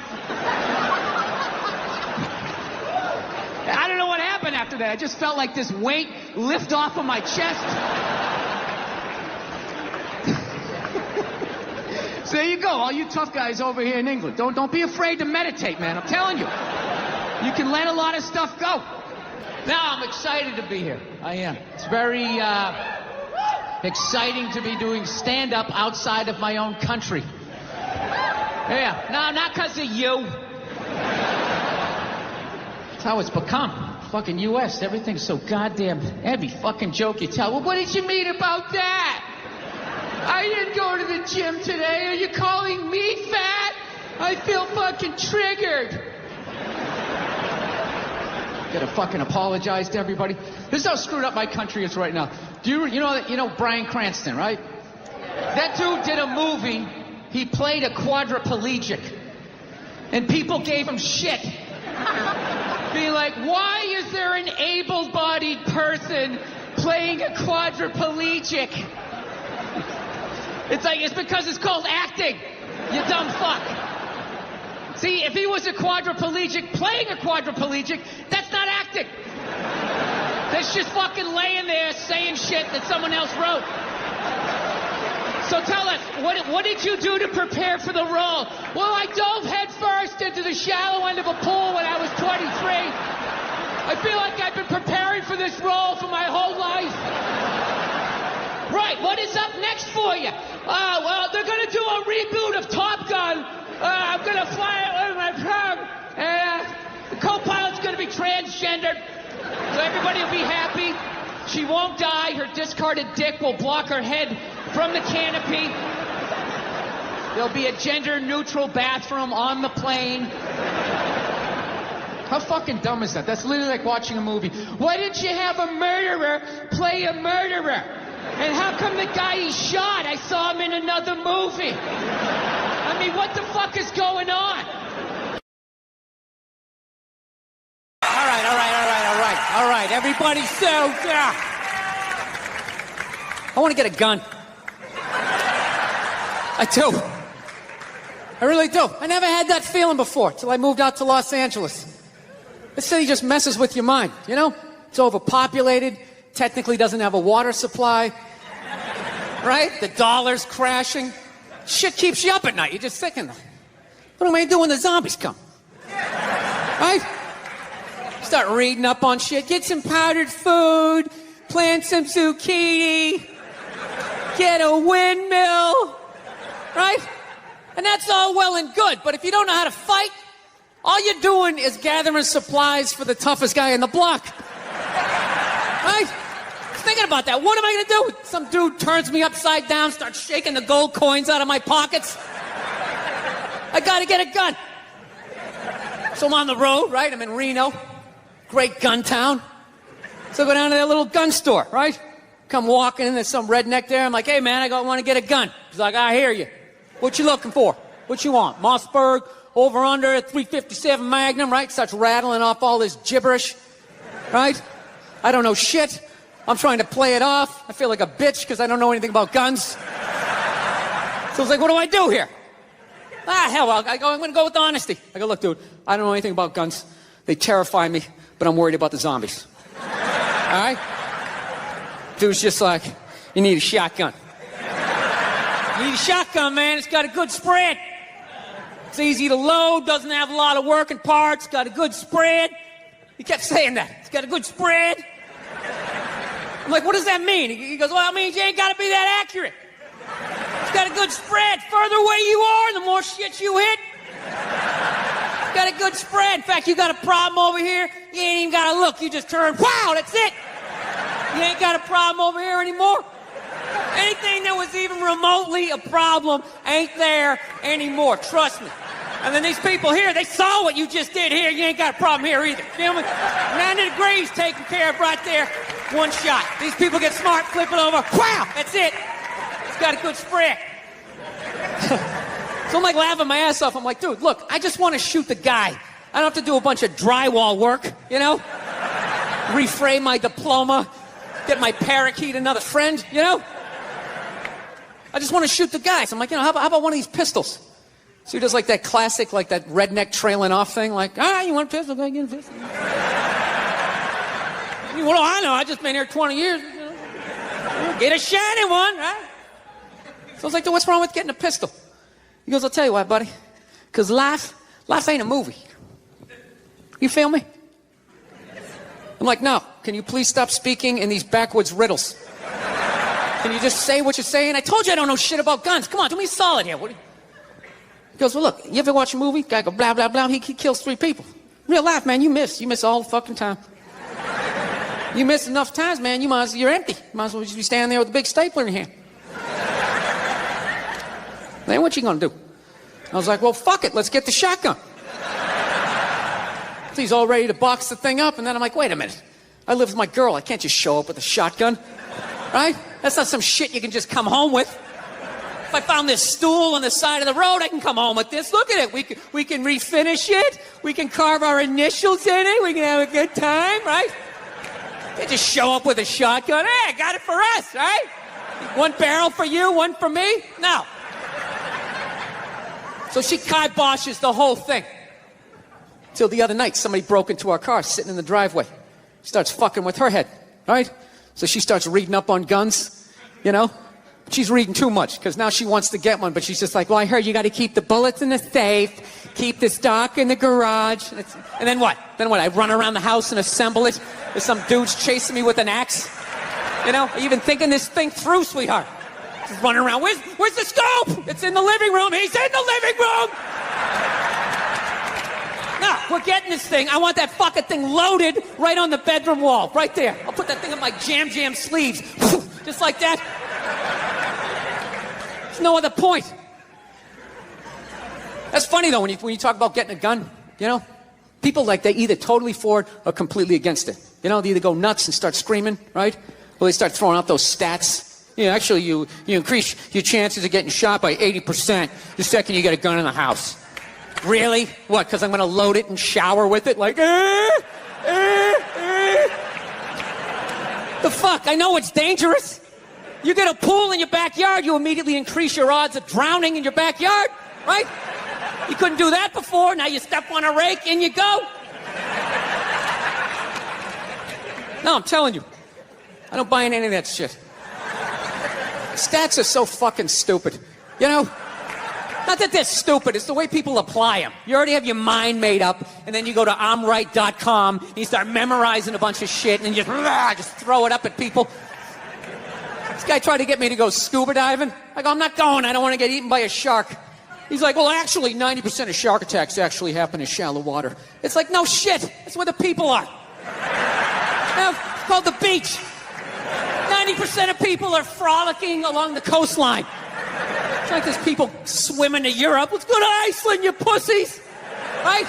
I don't know what happened after that. I just felt like this weight lift off of my chest. So there you go, all you tough guys over here in England. Don't be afraid to meditate, man. I'm telling you. You can let a lot of stuff go. Now I'm excited to be here. I am. It's very exciting to be doing stand-up outside of my own country. Yeah, no, not because of you. That's how it's become. Fucking U.S., everything's so goddamn... Every fucking joke you tell. Well, what did you mean about that? I didn't go to the gym today. Are you calling me fat? I feel fucking triggered. Gotta fucking apologize to everybody. This is how screwed up my country is right now. You know Bryan Cranston, right? That dude did a movie. He played a quadriplegic. And people gave him shit. Being like, why is there an able-bodied person playing a quadriplegic? It's because it's called acting, you dumb fuck. See, if he was a quadriplegic playing a quadriplegic, that's not acting. That's just fucking laying there saying shit that someone else wrote. So tell us, what did you do to prepare for the role? Well, I dove head first into the shallow end of a pool when I was 23. I feel like I've been preparing for this role for my whole life. Right, what is up next for you? Well, they're going to do a reboot of Top Gun. I'm going to fly it with my prop. And the co-pilot's going to be transgendered. So everybody will be happy. She won't die. Her discarded dick will block her head from the canopy. There'll be a gender-neutral bathroom on the plane. How fucking dumb is that? That's literally like watching a movie. Why didn't you have a murderer play a murderer? And how come the guy he shot, I saw him in another movie? I mean, what the fuck is going on? All right, everybody, so, I want to get a gun. I do. I really do. I never had that feeling before till I moved out to Los Angeles. This city just messes with your mind, you know? It's overpopulated, technically doesn't have a water supply, right? The dollar's crashing. Shit keeps you up at night. You're just thinking, what am I doing when the zombies come? Right? Start reading up on shit. Get some powdered food. Plant some zucchini. Get a windmill. Right? And that's all well and good. But if you don't know how to fight, all you're doing is gathering supplies for the toughest guy in the block. Right? Thinking about that. What am I going to do? Some dude turns me upside down, starts shaking the gold coins out of my pockets. I gotta get a gun. So I'm on the road, right? I'm in Reno. Great gun town. So I go down to that little gun store, right? Come walking in, there's some redneck there. I'm like, hey, man, I want to get a gun. He's like, I hear you. What you looking for? What you want? Mossberg, over under, 357 Magnum, right? Starts rattling off all this gibberish, right? I don't know shit. I'm trying to play it off. I feel like a bitch because I don't know anything about guns. So I was like, what do I do here? Hell, I'm going to go with honesty. I go, look, dude, I don't know anything about guns. They terrify me, but I'm worried about the zombies. All right? Dude's just like, you need a shotgun. You need a shotgun, man. It's got a good spread. It's easy to load, doesn't have a lot of working parts, got a good spread. He kept saying that. It's got a good spread. I'm like, what does that mean? He goes, well, it means you ain't got to be that accurate. It's got a good spread. Further away you are, the more shit you hit. It's got a good spread. In fact, you got a problem over here, you ain't even got to look. You just turn, wow, that's it. You ain't got a problem over here anymore. Anything that was even remotely a problem ain't there anymore. Trust me. And then these people here, they saw what you just did here. You ain't got a problem here either. Feel me? 90 degrees taken care of right there. One shot. These people get smart, flip it over. Wow, that's it. It's got a good spread. So I'm like laughing my ass off. I'm like, dude, look, I just want to shoot the guy. I don't have to do a bunch of drywall work, you know? Reframe my diploma. Get my parakeet another friend, you know? I just want to shoot the guy. So I'm like, you know, how about one of these pistols? So he does like that classic, like that redneck trailing off thing, like, you want a pistol? Go get a pistol. Well, I know, I just been here 20 years. You know? Get a shiny one, right? So I was like, what's wrong with getting a pistol? He goes, I'll tell you why, buddy. Because life ain't a movie. You feel me? I'm like, no. Can you please stop speaking in these backwoods riddles? Can you just say what you're saying? I told you I don't know shit about guns. Come on, do me a solid here. He goes, well, look, you ever watch a movie? Guy go, blah, blah, blah. He kills 3 people. Real life, man, you miss. You miss all the fucking time. You miss enough times, man, you're empty. You might as well just be standing there with a big stapler in your hand. Then what you gonna do? I was like, well, fuck it. Let's get the shotgun. So he's all ready to box the thing up, and then I'm like, wait a minute. I live with my girl. I can't just show up with a shotgun. Right? That's not some shit you can just come home with. If I found this stool on the side of the road, I can come home with this. Look at it. We can refinish it. We can carve our initials in it. We can have a good time, right? They just show up with a shotgun. Hey, I got it for us, right? One barrel for you, one for me? No. So she kiboshes the whole thing. Till the other night, somebody broke into our car, sitting in the driveway. Starts fucking with her head, right? So she starts reading up on guns, you know? She's reading too much, because now she wants to get one, but she's just like, well, I heard you got to keep the bullets in the safe, keep the stock in the garage. And then what? I run around the house and assemble it? There's some dudes chasing me with an axe? You know? Are you even thinking this thing through, sweetheart? Just running around. Where's the scope? It's in the living room. He's in the living room! No, we're getting this thing. I want that fucking thing loaded right on the bedroom wall. Right there. I'll put that thing in my jam sleeves. Just like that. There's no other point. That's funny, though, when you talk about getting a gun, you know? People, like, they either totally for it or completely against it. You know, they either go nuts and start screaming, right? Or they start throwing out those stats. Yeah, actually, you increase your chances of getting shot by 80% the second you get a gun in the house. Really? What, because I'm going to load it and shower with it? Like, The fuck? I know it's dangerous. You get a pool in your backyard, you immediately increase your odds of drowning in your backyard, right? You couldn't do that before. Now you step on a rake, in you go. No, I'm telling you. I don't buy in any of that shit. Stats are so fucking stupid. You know? Not that they're stupid, it's the way people apply them. You already have your mind made up, and then you go to I'mRight.com, and you start memorizing a bunch of shit, and you just throw it up at people. This guy tried to get me to go scuba diving. I go, I'm not going, I don't want to get eaten by a shark. He's like, well, actually, 90% of shark attacks actually happen in shallow water. It's like, no shit, that's where the people are. It's called the beach. 90% of people are frolicking along the coastline. It's like there's people swimming to Europe. Let's go to Iceland, you pussies. Right?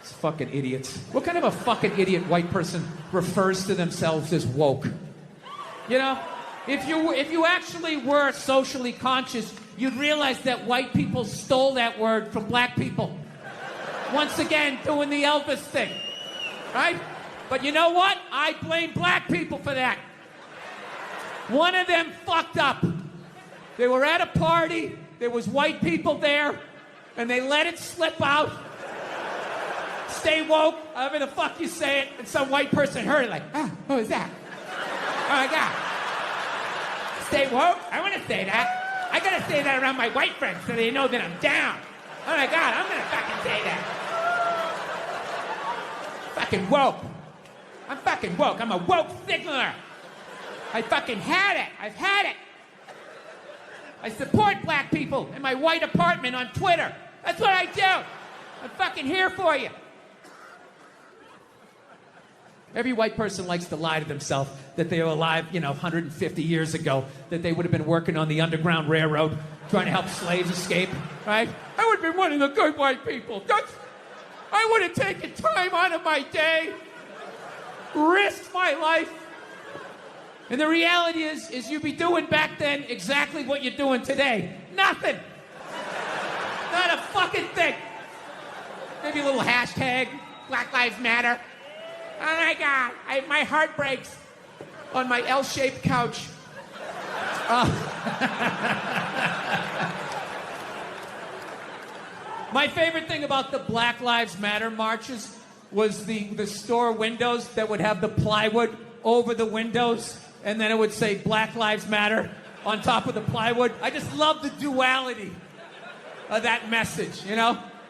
It's fucking idiots. What kind of a fucking idiot white person refers to themselves as woke? You know? If you actually were socially conscious, you'd realize that white people stole that word from black people. Once again, doing the Elvis thing. Right? But you know what? I blame black people for that. One of them fucked up. They were at a party, there was white people there, and they let it slip out. Stay woke, however the fuck you say it, and some white person heard it like, what was that? Oh my God. Stay woke? I want to say that. I gotta say that around my white friends so they know that I'm down. Oh my God, I'm gonna fucking say that. Fucking woke. I'm fucking woke. I'm a woke signaler. I fucking had it. I've had it. I support black people in my white apartment on Twitter. That's what I do. I'm fucking here for you. Every white person likes to lie to themselves that they were alive, 150 years ago, that they would have been working on the Underground Railroad, trying to help slaves escape, right? I would have been one of the good white people. I would have taken time out of my day, risked my life. And the reality is you'd be doing back then exactly what you're doing today. Nothing. Not a fucking thing. Maybe a little hashtag, Black Lives Matter. Oh my God, my heart breaks on my L-shaped couch. My favorite thing about the Black Lives Matter marches was the store windows that would have the plywood over the windows, and then it would say Black Lives Matter on top of the plywood. I just love the duality of that message,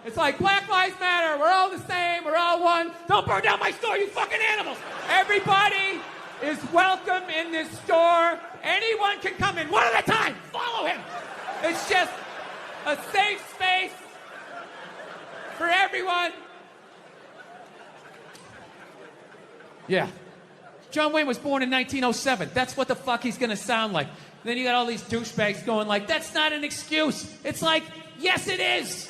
It's like, Black Lives Matter, we're all the same, we're all one. Don't burn down my store, you fucking animals. Everybody is welcome in this store. Anyone can come in, one at a time. Follow him. It's just a safe space for everyone. Yeah. John Wayne was born in 1907. That's what the fuck he's gonna sound like. Then you got all these douchebags going like, that's not an excuse. It's like, yes it is.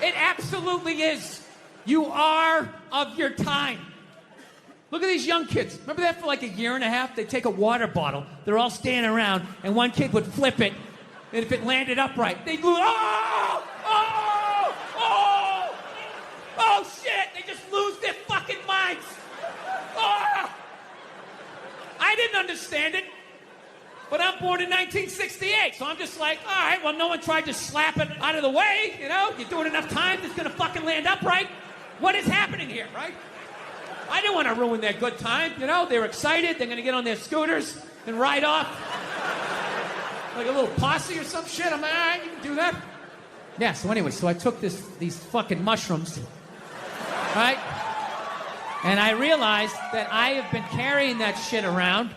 It absolutely is. You are of your time. Look at these young kids. Remember that for like a year and a half? They'd take a water bottle. They're all standing around, and one kid would flip it, and if it landed upright, they'd lose. Oh, shit! They just lose their fucking minds. Oh! I didn't understand it. But I'm born in 1968, so I'm just like, all right, well, no one tried to slap it out of the way, You do it enough times, it's gonna fucking land upright. What is happening here, right? I didn't want to ruin their good time, They were excited, they're gonna get on their scooters and ride off. Like a little posse or some shit. I'm like, all right, you can do that. Yeah, so anyway, I took these fucking mushrooms, right? And I realized that I have been carrying that shit around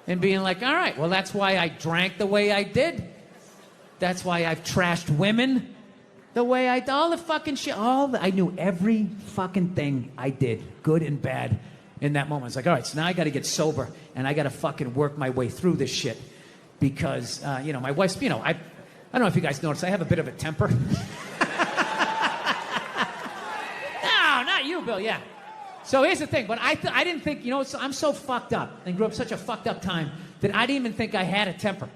and being like, all right, well, that's why I drank the way I did. That's why I've trashed women the way I did. All the fucking shit. I knew every fucking thing I did, good and bad, in that moment. It's like, all right, so now I got to get sober, and I got to fucking work my way through this shit. Because, my wife's, I don't know if you guys noticed, I have a bit of a temper. No, not you, Bill, yeah. So here's the thing, but I didn't think, I'm so fucked up and grew up such a fucked up time that I didn't even think I had a temper.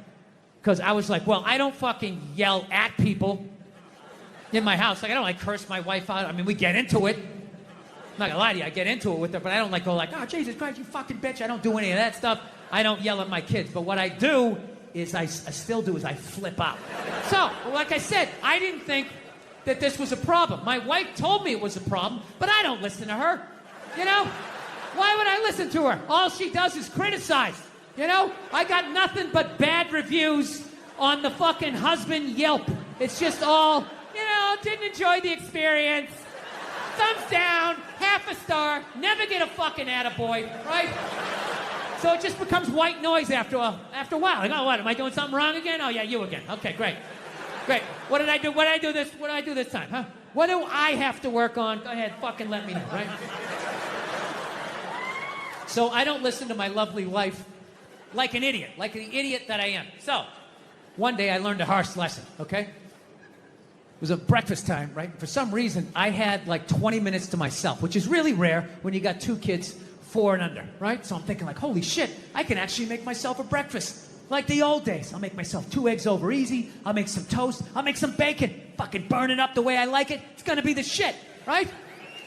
Because I was like, well, I don't fucking yell at people in my house. Like, I don't curse my wife out. I mean, we get into it. I'm not gonna lie to you, I get into it with her, but I don't go like, oh, Jesus Christ, you fucking bitch. I don't do any of that stuff. I don't yell at my kids. But what I do is I still do is I flip out. So, like I said, I didn't think that this was a problem. My wife told me it was a problem, but I don't listen to her. Why would I listen to her? All she does is criticize. I got nothing but bad reviews on the fucking husband Yelp. It's just all, didn't enjoy the experience. Thumbs down, half a star, never get a fucking attaboy, right? So it just becomes white noise after a while. Like, oh, what, am I doing something wrong again? Oh, yeah, you again. Okay, great. Great. What did I do? What did I do this time, huh? What do I have to work on? Go ahead, fucking let me know, right? So I don't listen to my lovely wife like an idiot, like the idiot that I am. So, one day I learned a harsh lesson, okay? It was a breakfast time, right? For some reason, I had like 20 minutes to myself, which is really rare when you got 2 kids, 4 and under, right? So I'm thinking like, holy shit, I can actually make myself a breakfast. Like the old days. I'll make myself 2 eggs over easy. I'll make some toast. I'll make some bacon. Fucking burn it up the way I like it. It's gonna be the shit, right?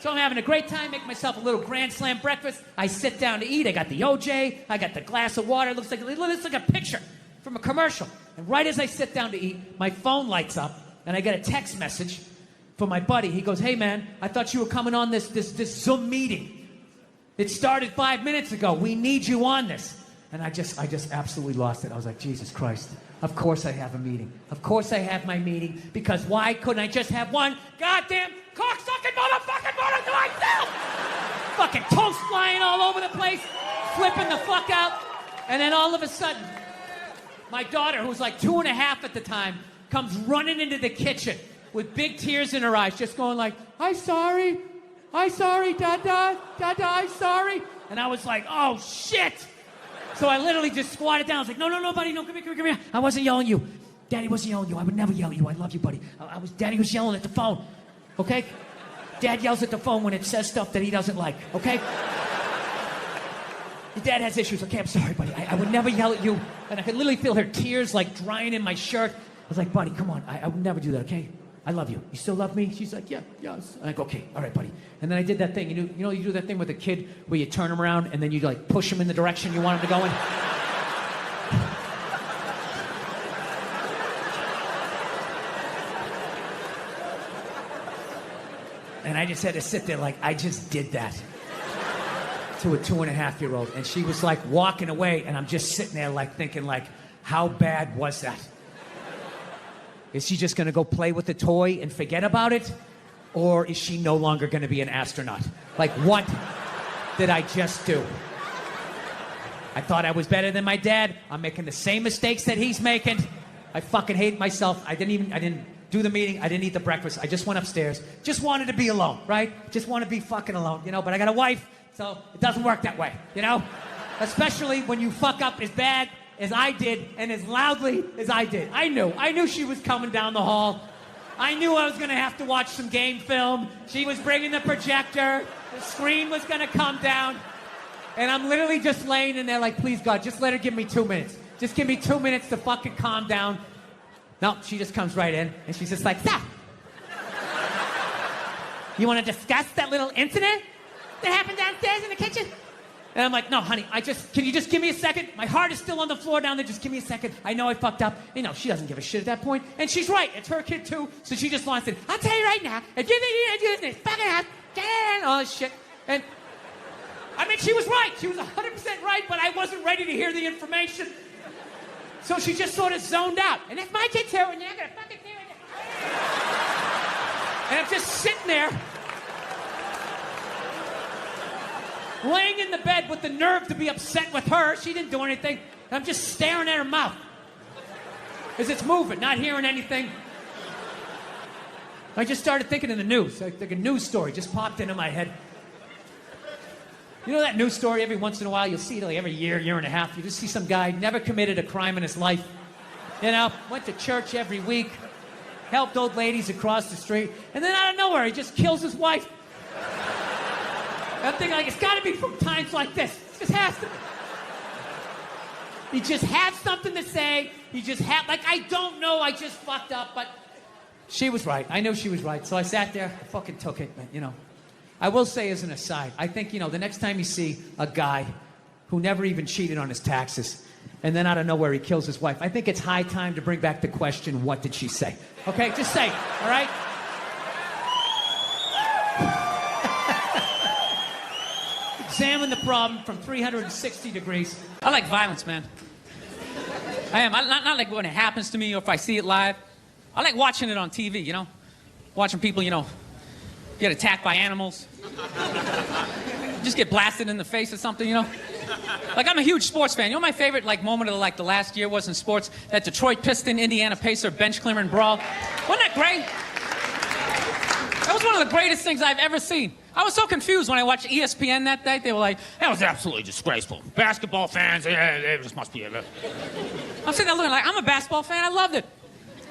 So I'm having a great time, make myself a little Grand Slam breakfast. I sit down to eat. I got the OJ. I got the glass of water. It looks like a picture from a commercial. And right as I sit down to eat, my phone lights up, and I get a text message from my buddy. He goes, hey, man, I thought you were coming on this Zoom meeting. It started 5 minutes ago. We need you on this. And I just absolutely lost it. I was like, Jesus Christ. Of course I have a meeting. Of course I have my meeting. Because why couldn't I just have one goddamn cocksucking motherfucking motor to myself? Fucking toast flying all over the place. Flipping the fuck out. And then all of a sudden, my daughter, who was like 2 and a half at the time, comes running into the kitchen with big tears in her eyes, just going like, I'm sorry, Dada, I'm sorry. And I was like, oh, shit. So I literally just squatted down. I was like, no, buddy, no, come here. I wasn't yelling at you. Daddy wasn't yelling at you. I would never yell at you. I love you, buddy. Daddy was yelling at the phone, okay? Dad yells at the phone when it says stuff that he doesn't like, okay? Your dad has issues. Okay, I'm sorry, buddy. I would never yell at you. And I could literally feel her tears like drying in my shirt. I was like, buddy, come on. I would never do that, okay? I love you. You still love me? She's like, yeah, yes. And I go, okay, all right, buddy. And then I did that thing. You know, you do that thing with a kid where you turn him around and then you like push him in the direction you want him to go in. And I just had to sit there like I just did that to a 2.5-year-old. And she was like walking away, and I'm just sitting there like thinking like, how bad was that? Is she just gonna go play with the toy and forget about it? Or is she no longer gonna be an astronaut? Like, what did I just do? I thought I was better than my dad. I'm making the same mistakes that he's making. I fucking hate myself. I didn't do the meeting. I didn't eat the breakfast. I just went upstairs. Just wanted to be alone, right? Just want to be fucking alone, you know? But I got a wife, so it doesn't work that way, you know? Especially when you fuck up as bad as I did and as loudly as I did. I knew she was coming down the hall. I knew I was gonna have to watch some game film. She was bringing the projector. The screen was gonna come down. And I'm literally just laying in there like, please God, just let her give me 2 minutes. Just give me 2 minutes to fucking calm down. No, she just comes right in and she's just like, stop. You wanna discuss that little incident that happened downstairs in the kitchen? And I'm like, no, honey, can you just give me a second? My heart is still on the floor down there. Just give me a second. I know I fucked up. You know, she doesn't give a shit at that point. And she's right. It's her kid, too. So she just wants it. I'll tell you right now, if you think you're going to do this fucking house, all this shit. And, I mean, she was right. She was 100% right, but I wasn't ready to hear the information. So she just sort of zoned out. And if my kid's here, and you're going to fucking do it. And I'm just sitting there, laying in the bed with the nerve to be upset with her. She didn't do anything. I'm just staring at her mouth as it's moving, not hearing anything. I just started thinking of the news. Like a news story just popped into my head. You know that news story every once in a while? You'll see it like every year and a half. You just see some guy never committed a crime in his life. You know, went to church every week, helped old ladies across the street, and then out of nowhere, he just kills his wife. I'm thinking, like, it's got to be from times like this. It just has to be. He just had something to say. He just had, like, I don't know, I just fucked up, but she was right. I knew she was right. So I sat there, I fucking took it, man, you know. I will say as an aside, I think, you know, the next time you see a guy who never even cheated on his taxes, and then out of nowhere he kills his wife, I think it's high time to bring back the question, what did she say? Okay, just say it, all right? Examine the problem from 360 degrees. I like violence, man. I am. Not like when it happens to me or if I see it live. I like watching it on TV, you know? Watching people, you know, get attacked by animals. Just get blasted in the face or something, you know? Like, I'm a huge sports fan. You know my favorite, like, moment of, like, the last year was in sports? That Detroit Piston, Indiana Pacer bench clearing brawl. Wasn't that great? That was one of the greatest things I've ever seen. I was so confused when I watched ESPN that day. They were like, that was absolutely disgraceful. Basketball fans, it just must be a... I'm sitting there looking like, I'm a basketball fan. I loved it.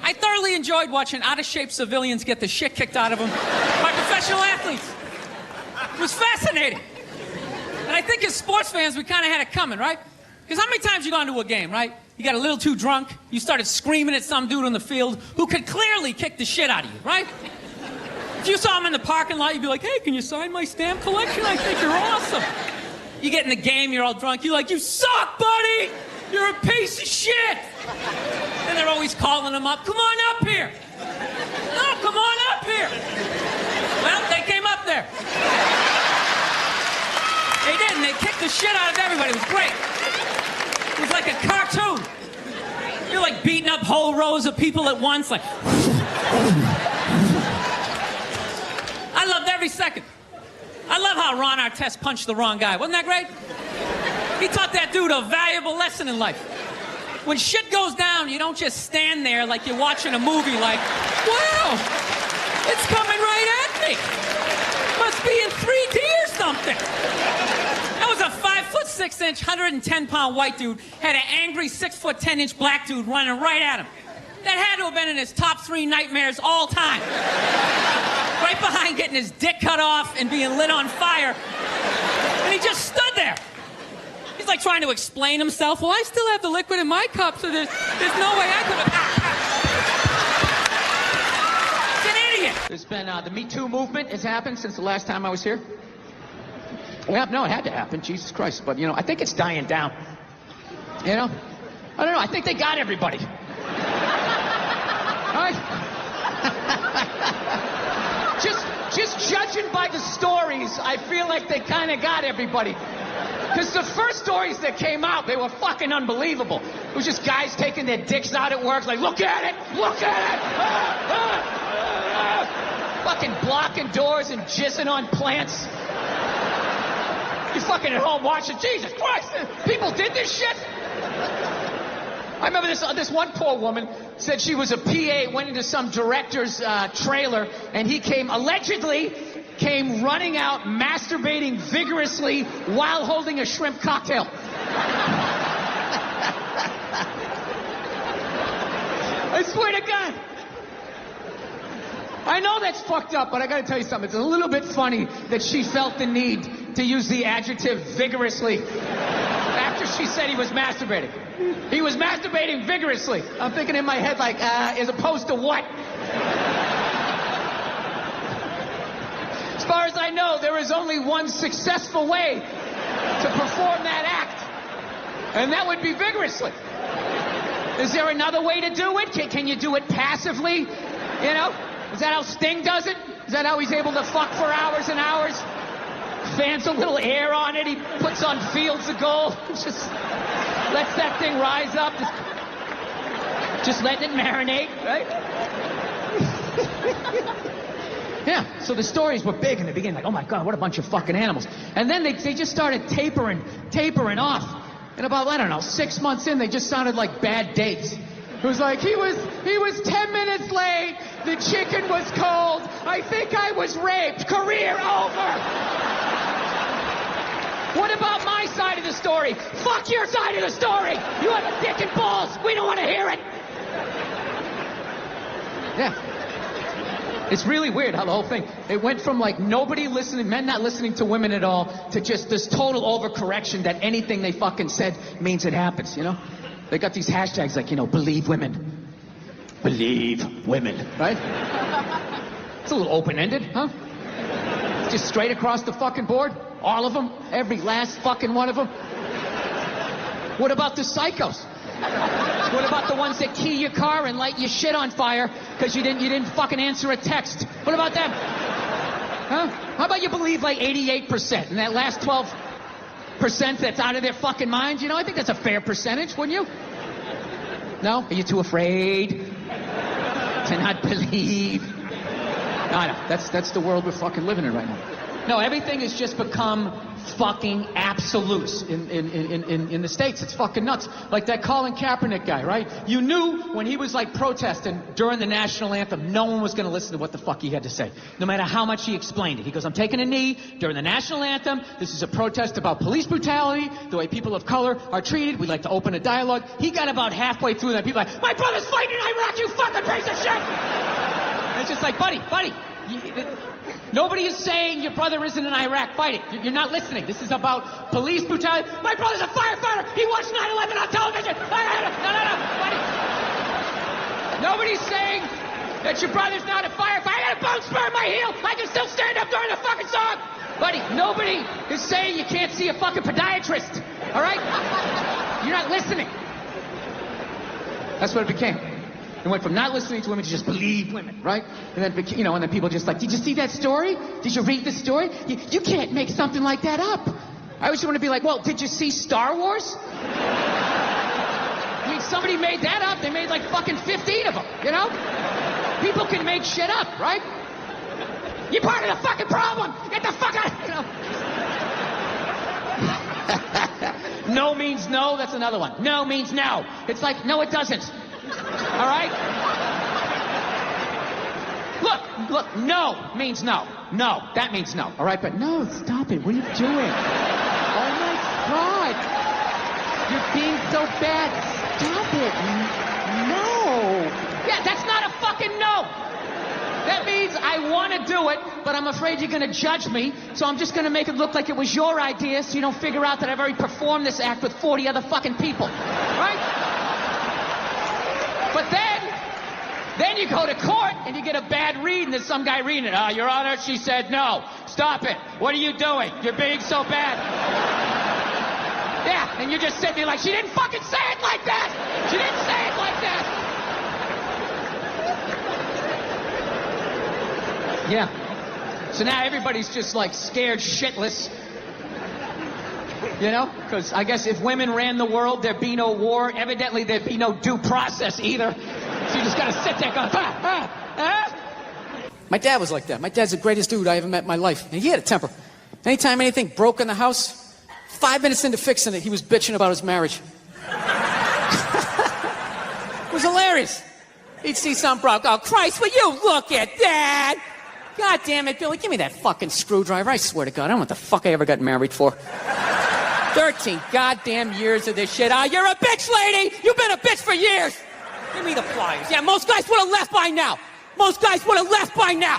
I thoroughly enjoyed watching out-of-shape civilians get the shit kicked out of them by professional athletes. It was fascinating. And I think as sports fans, we kind of had it coming, right? Because how many times you gone to a game, right? You got a little too drunk, you started screaming at some dude on the field who could clearly kick the shit out of you, right? If you saw him in the parking lot, you'd be like, hey, can you sign my stamp collection? I think you're awesome. You get in the game, you're all drunk, you're like, you suck, buddy! You're a piece of shit! And they're always calling him up, come on up here! No, come on up here! Well, they came up there. They did, and they kicked the shit out of everybody. It was great. It was like a cartoon. You're like beating up whole rows of people at once, like... I loved every second. I love how Ron Artest punched the wrong guy. Wasn't that great? He taught that dude a valuable lesson in life. When shit goes down, you don't just stand there like you're watching a movie like, wow, it's coming right at me. Must be in 3D or something. That was a 5'6", 110-pound white dude, had an angry 6'10" black dude running right at him. That had to have been in his top 3 nightmares all time. Right behind getting his dick cut off and being lit on fire. And he just stood there. He's like trying to explain himself. Well, I still have the liquid in my cup, so there's no way I could have... He's an idiot. There's been the MeToo movement has happened since the last time I was here. Yeah, no, it had to happen. Jesus Christ. But, I think it's dying down. I don't know. I think they got everybody. Right? Just judging by the stories, I feel like they kind of got everybody. Because the first stories that came out, they were fucking unbelievable. It was just guys taking their dicks out at work, like, look at it, look at it. Fucking blocking doors and jizzing on plants. You fucking at home watching, Jesus Christ, people did this shit? I remember this one poor woman said she was a PA, went into some director's trailer, and he allegedly came running out, masturbating vigorously while holding a shrimp cocktail. I swear to God. I know that's fucked up, but I gotta tell you something. It's a little bit funny that she felt the need to use the adjective vigorously after she said he was masturbating. He was masturbating vigorously. I'm thinking in my head like, as opposed to what? As far as I know, there is only one successful way to perform that act, and that would be vigorously. Is there another way to do it? Can you do it passively? Is that how Sting does it? Is that how he's able to fuck for hours and hours? Fans a little air on it, he puts on Fields of Gold, just lets that thing rise up, just letting it marinate, right? Yeah, so the stories were big in the beginning, like, oh my God, what a bunch of fucking animals. And then they just started tapering off. And about, I don't know, 6 months in, they just sounded like bad dates. It was like, he was 10 minutes late, the chicken was cold, I think I was raped, career over. What about my side of the story? Fuck your side of the story! You have a dick and balls! We don't want to hear it! Yeah. It's really weird how the whole thing, it went from like nobody listening, men not listening to women at all, to just this total overcorrection that anything they fucking said means it happens, They got these hashtags like, believe women. Believe women, right? It's a little open-ended, huh? Just straight across the fucking board? All of them? Every last fucking one of them? What about the psychos? What about the ones that key your car and light your shit on fire because you didn't fucking answer a text? What about them? Huh? How about you believe like 88% and that last 12% that's out of their fucking minds? I think that's a fair percentage, wouldn't you? No? Are you too afraid to not believe? No, that's the world we're fucking living in right now. No, everything has just become fucking absolutes in the States. It's fucking nuts. Like that Colin Kaepernick guy, right? You knew when he was like protesting during the national anthem, no one was going to listen to what the fuck he had to say. No matter how much he explained it. He goes, I'm taking a knee during the national anthem. This is a protest about police brutality, the way people of color are treated. We'd like to open a dialogue. He got about halfway through that. People like, my brother's fighting in Iraq, you fucking piece of shit! And it's just like, buddy, nobody is saying your brother isn't in Iraq fighting. You're not listening. This is about police brutality. My brother's a firefighter. He watched 9/11 on television. No, buddy. Nobody's saying that your brother's not a firefighter. I got a bone spur in my heel. I can still stand up during the fucking song. Buddy, nobody is saying you can't see a fucking podiatrist. All right? You're not listening. That's what it became. It went from not listening to women to just believe women, right? And then, and then people just like, did you see that story? Did you read the story? You can't make something like that up. I always want to be like, well, did you see Star Wars? I mean, somebody made that up. They made like fucking 15 of them, you know? People can make shit up, right? You're part of the fucking problem. Get the fuck out, you know? No means no. That's another one. No means no. It's like, no, it doesn't. All right? Look, no means no. No, that means no. All right, but no, stop it. What are you doing? Oh my God. You're being so bad. Stop it. No. Yeah, that's not a fucking no. That means I want to do it, but I'm afraid you're going to judge me, so I'm just going to make it look like it was your idea so you don't figure out that I've already performed this act with 40 other fucking people. Right? But then you go to court and you get a bad read and there's some guy reading it. Your Honor, she said no. Stop it. What are you doing? You're being so bad. Yeah, and you're just sitting there like, she didn't fucking say it like that. She didn't say it like that. Yeah. So now everybody's just like scared shitless. You know? Because I guess if women ran the world, there'd be no war. Evidently, there'd be no due process either. So you just gotta sit there going, My dad was like that. My dad's the greatest dude I ever met in my life. And he had a temper. Anytime anything broke in the house, 5 minutes into fixing it, he was bitching about his marriage. It was hilarious. He'd see something broke. Oh, Christ, will you look at that? God damn it, Billy, give me that fucking screwdriver. I swear to God, I don't know what the fuck I ever got married for. 13 goddamn years of this shit. You're a bitch, lady! You've been a bitch for years! Give me the pliers. Yeah, most guys would have left by now. Most guys would have left by now.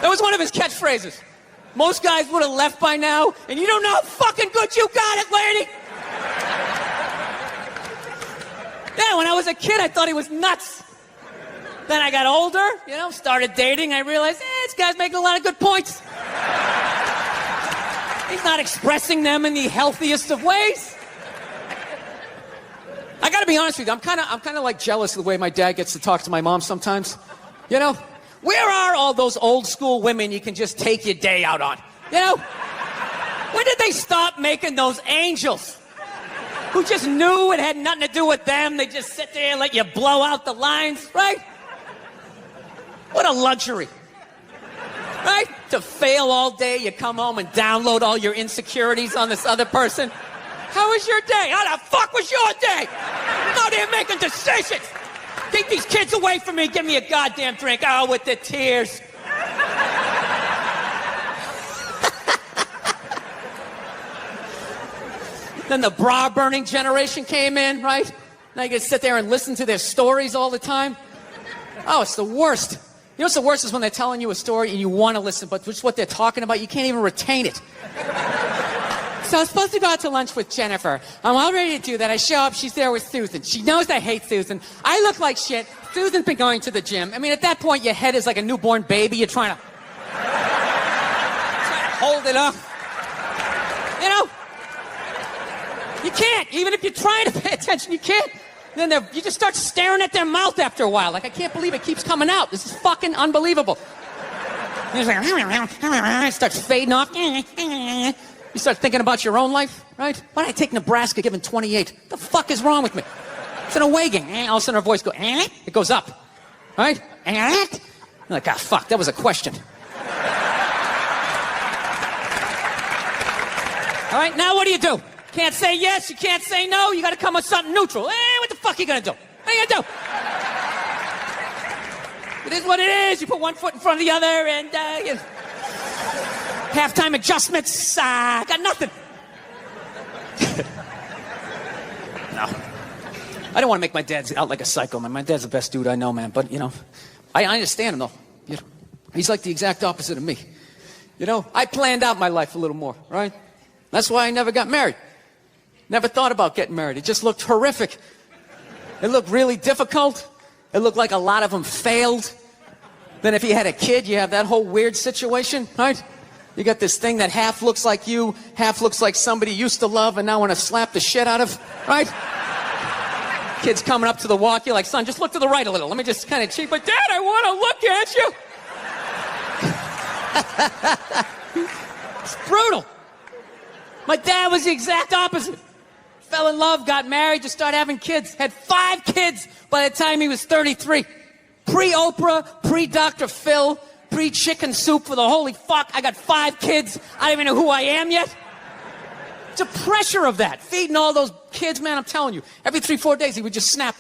That was one of his catchphrases. Most guys would have left by now, and you don't know how fucking good you got it, lady! Yeah, when I was a kid, I thought he was nuts. Then I got older, started dating. I realized, this guy's making a lot of good points. He's not expressing them in the healthiest of ways. I gotta be honest with you, I'm kind of like jealous of the way my dad gets to talk to my mom sometimes. Where are all those old school women you can just take your day out on? When did they stop making those angels? Who just knew it had nothing to do with them. They just sit there and let you blow out the lines, right? What a luxury. Right? To fail all day, you come home and download all your insecurities on this other person. How was your day? How the fuck was your day? I'm out here making decisions. Keep these kids away from me. Give me a goddamn drink. Oh, with the tears. Then the bra-burning generation came in, right? Now you can sit there and listen to their stories all the time. Oh, it's the worst. You know what's the worst is when they're telling you a story and you want to listen, but just what they're talking about, you can't even retain it. So I was supposed to go out to lunch with Jennifer. I'm all ready to do that. I show up. She's there with Susan. She knows I hate Susan. I look like shit. Susan's been going to the gym. I mean, at that point, your head is like a newborn baby. You're trying to hold it up. You can't. Even if you're trying to pay attention, you can't. Then you just start staring at their mouth after a while. Like, I can't believe it keeps coming out. This is fucking unbelievable. It starts fading off. You start thinking about your own life, right? Why did I take Nebraska given 28? What the fuck is wrong with me? It's an away game. All of a sudden her voice goes, it goes up, right? I'm like, fuck, that was a question. All right, now what do? Can't say yes, you can't say no, you gotta come with something neutral. What the fuck are you gonna do? What are you gonna do? It is what it is. You put one foot in front of the other and, halftime adjustments, got nothing. No. I don't want to make my dad out like a psycho, man. My dad's the best dude I know, man. But, I understand him, though. He's like the exact opposite of me. I planned out my life a little more, right? That's why I never got married. Never thought about getting married. It just looked horrific. It looked really difficult. It looked like a lot of them failed. Then if you had a kid, you have that whole weird situation, right? You got this thing that half looks like you, half looks like somebody you used to love and now want to slap the shit out of, right? Kid's coming up to the walk, you're like, son, just look to the right a little. Let me just kind of cheat, but Dad, I want to look at you. It's brutal. My dad was the exact opposite. Fell in love, got married, just started having kids. Had 5 kids by the time he was 33. Pre-Oprah, pre-Dr. Phil, pre-chicken soup for the holy fuck. I got 5 kids. I don't even know who I am yet. It's a pressure of that. Feeding all those kids, man, I'm telling you. Every 3-4 days, he would just snap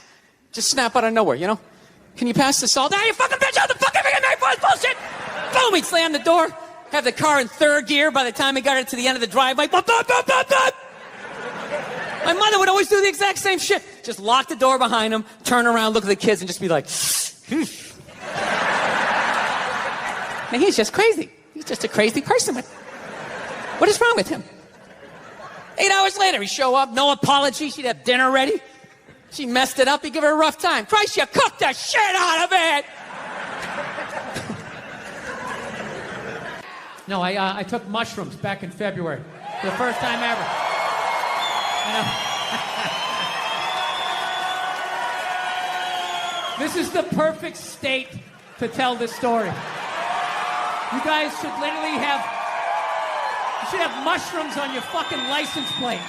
out of nowhere, Can you pass the salt? You fucking bitch, how the fuck am I gonna make for this bullshit? Boom, he'd slam the door, have the car in 3rd gear by the time he got it to the end of the driveway. My mother would always do the exact same shit. Just lock the door behind him, turn around, look at the kids, and just be like, Man, he's just crazy. He's just a crazy person. What is wrong with him? 8 hours later, he'd show up, no apology. She'd have dinner ready. She messed it up. He'd give her a rough time. Christ, you cooked the shit out of it. No, I took mushrooms back in February for the first time ever. This is the perfect state to tell this story. You guys should literally have mushrooms on your fucking license plate.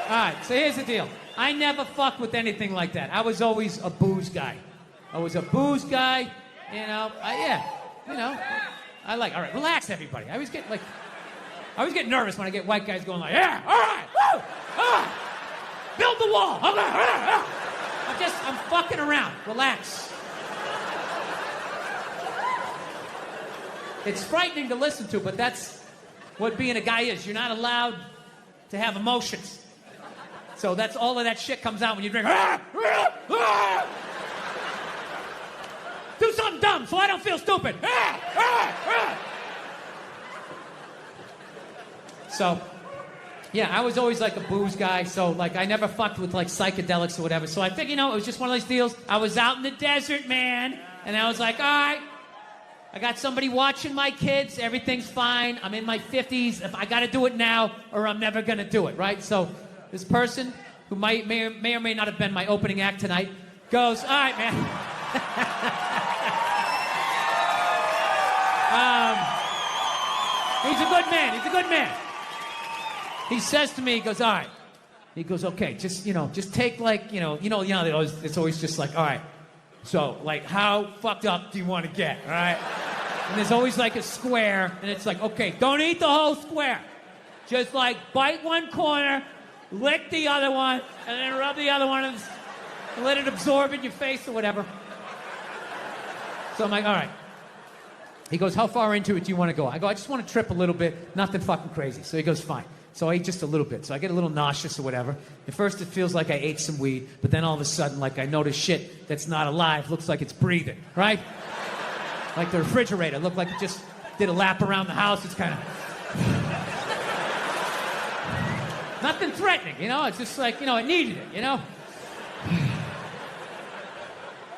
All right, so here's the deal. I never fucked with anything like that. I was always a booze guy. I like, all right, relax, everybody. I always get nervous when I get white guys going like, yeah, all right, woo, all right, build the wall. Okay, I'm fucking around. Relax. It's frightening to listen to, but that's what being a guy is. You're not allowed to have emotions. So that's all of that shit comes out when you drink. Do something dumb so I don't feel stupid. So, yeah, I was always like a booze guy. So, like, I never fucked with like psychedelics or whatever. So I figured, it was just one of those deals. I was out in the desert, man. And I was like, all right, I got somebody watching my kids. Everything's fine. I'm in my 50s. If I got to do it now or I'm never going to do it, right? So this person who may or may not have been my opening act tonight goes, all right, man. He's a good man. He says to me, he goes, all right. He goes, okay, just take like, it's always just like, all right. So, like, how fucked up do you want to get, all right? And there's always, like, a square, and it's like, okay, don't eat the whole square. Just, like, bite one corner, lick the other one, and then rub the other one and let it absorb in your face or whatever. So I'm like, all right. He goes, how far into it do you want to go? I go, I just want to trip a little bit, nothing fucking crazy. So he goes, fine. So I eat just a little bit. So I get a little nauseous or whatever. At first it feels like I ate some weed, but then all of a sudden, like I notice shit that's not alive, looks like it's breathing, right? Like the refrigerator, looked like it just did a lap around the house. It's kind of... Nothing threatening, It's just like, it needed it,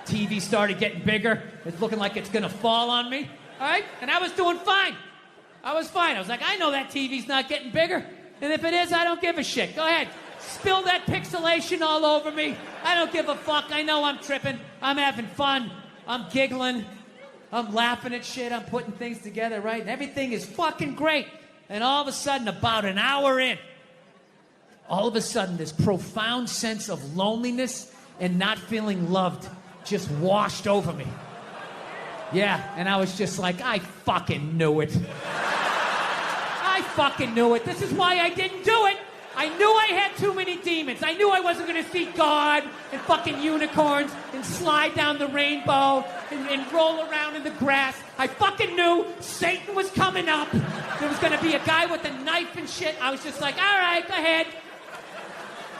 TV started getting bigger. It's looking like it's gonna fall on me, all right? And I was doing fine. I was fine. I was like, I know that TV's not getting bigger. And if it is, I don't give a shit. Go ahead. Spill that pixelation all over me. I don't give a fuck. I know I'm tripping. I'm having fun. I'm giggling. I'm laughing at shit. I'm putting things together, right? And everything is fucking great. And all of a sudden, about an hour in, all of a sudden, this profound sense of loneliness and not feeling loved just washed over me. Yeah, and I was just like, I fucking knew it. I fucking knew it. This is why I didn't do it. I knew I had too many demons. I knew I wasn't going to see God and fucking unicorns and slide down the rainbow and roll around in the grass. I fucking knew Satan was coming up. There was going to be a guy with a knife and shit. I was just like, all right, go ahead.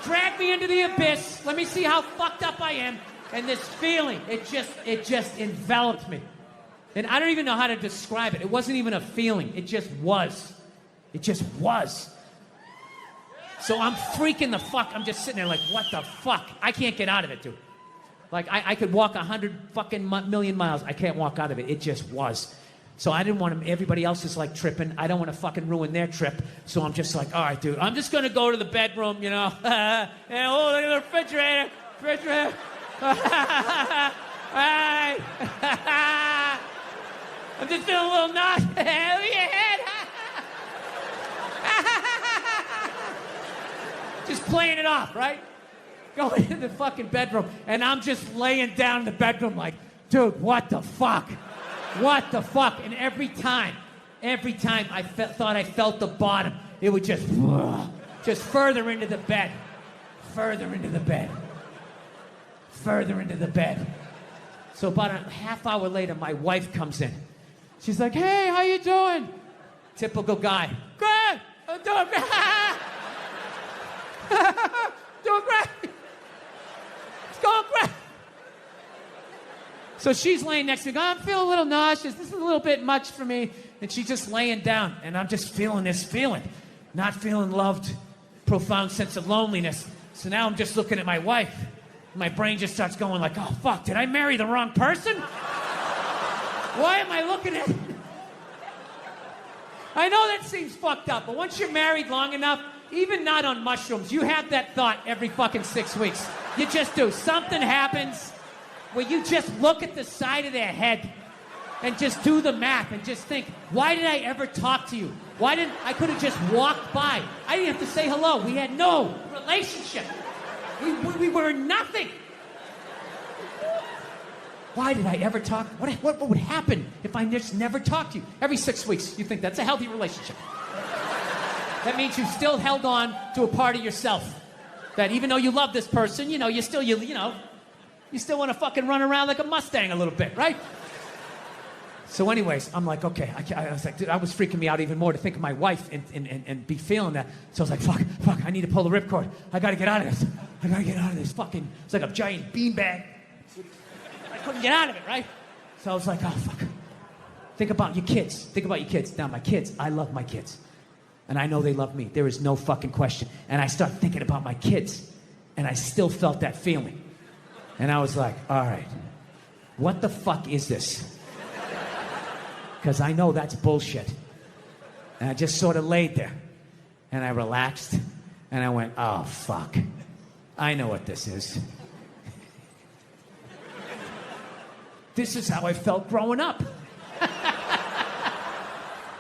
Drag me into the abyss. Let me see how fucked up I am. And this feeling, it just enveloped me. And I don't even know how to describe it. It wasn't even a feeling. It just was. It just was. So I'm freaking the fuck. I'm just sitting there like, what the fuck? I can't get out of it, dude. Like, I could walk 100 fucking million miles. I can't walk out of it. It just was. So I didn't want everybody else is like tripping. I don't want to fucking ruin their trip. So I'm just like, all right, dude, I'm just going to go to the bedroom, you know. And oh, look at the refrigerator. Hi. I'm just feeling a little nauseous. Hell yeah. Just playing it off, right? Going in the fucking bedroom, and I'm just laying down in the bedroom like, dude, what the fuck? What the fuck? And every time I thought I felt the bottom, it would just further into the bed, further into the bed, further into the bed. So about a half hour later, my wife comes in. She's like, hey, how you doing? Typical guy. Good, I'm doing great. Doing great. It's going great. So she's laying next to me. I'm feeling a little nauseous. This is a little bit much for me. And she's just laying down. And I'm just feeling this feeling. Not feeling loved. Profound sense of loneliness. So now I'm just looking at my wife. My brain just starts going like, oh, fuck, did I marry the wrong person? Why am I looking at... I know that seems fucked up, but once you're married long enough, even not on mushrooms, you have that thought every fucking 6 weeks. You just do. Something happens where you just look at the side of their head and just do the math and just think, why did I ever talk to you? I could have just walked by. I didn't have to say hello. We had no relationship. We were nothing. Why did I ever talk? What would happen if I just never talked to you? Every 6 weeks, you think that's a healthy relationship. That means you still held on to a part of yourself. That even though you love this person, you still want to fucking run around like a Mustang a little bit, right? So anyways, I'm like, okay. I was like, dude, I was freaking me out even more to think of my wife and be feeling that. So I was like, fuck, I need to pull the ripcord. I got to get out of this. I got to get out of this fucking, it's like a giant beanbag. I couldn't get out of it, right? So I was like, oh, fuck. Think about your kids. Now, my kids, I love my kids. And I know they love me. There is no fucking question. And I start thinking about my kids. And I still felt that feeling. And I was like, all right, what the fuck is this? Because I know that's bullshit. And I just sort of laid there. And I relaxed. And I went, oh, fuck. I know what this is. This is how I felt growing up.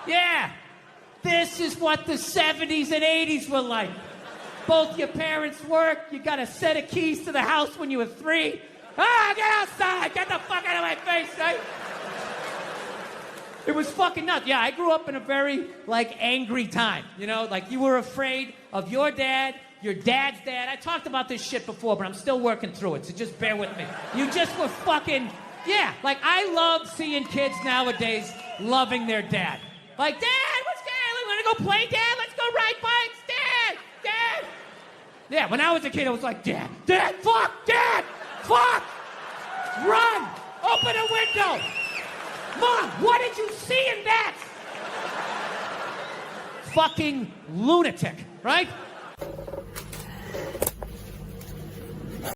Yeah. This is what the 70s and 80s were like. Both your parents work. You got a set of keys to the house when you were 3. Ah, get outside. Get the fuck out of my face, right? It was fucking nuts. Yeah, I grew up in a very, angry time. Like you were afraid of your dad, your dad's dad. I talked about this shit before, but I'm still working through it, so just bear with me. You just were fucking... Yeah, I love seeing kids nowadays loving their dad. Like, Dad, what's Dad? Want to go play, Dad? Let's go ride bikes, Dad! Yeah, when I was a kid, I was like, Dad, fuck, Dad, fuck! Run! Open a window! Mom, what did you see in that? Fucking lunatic, right?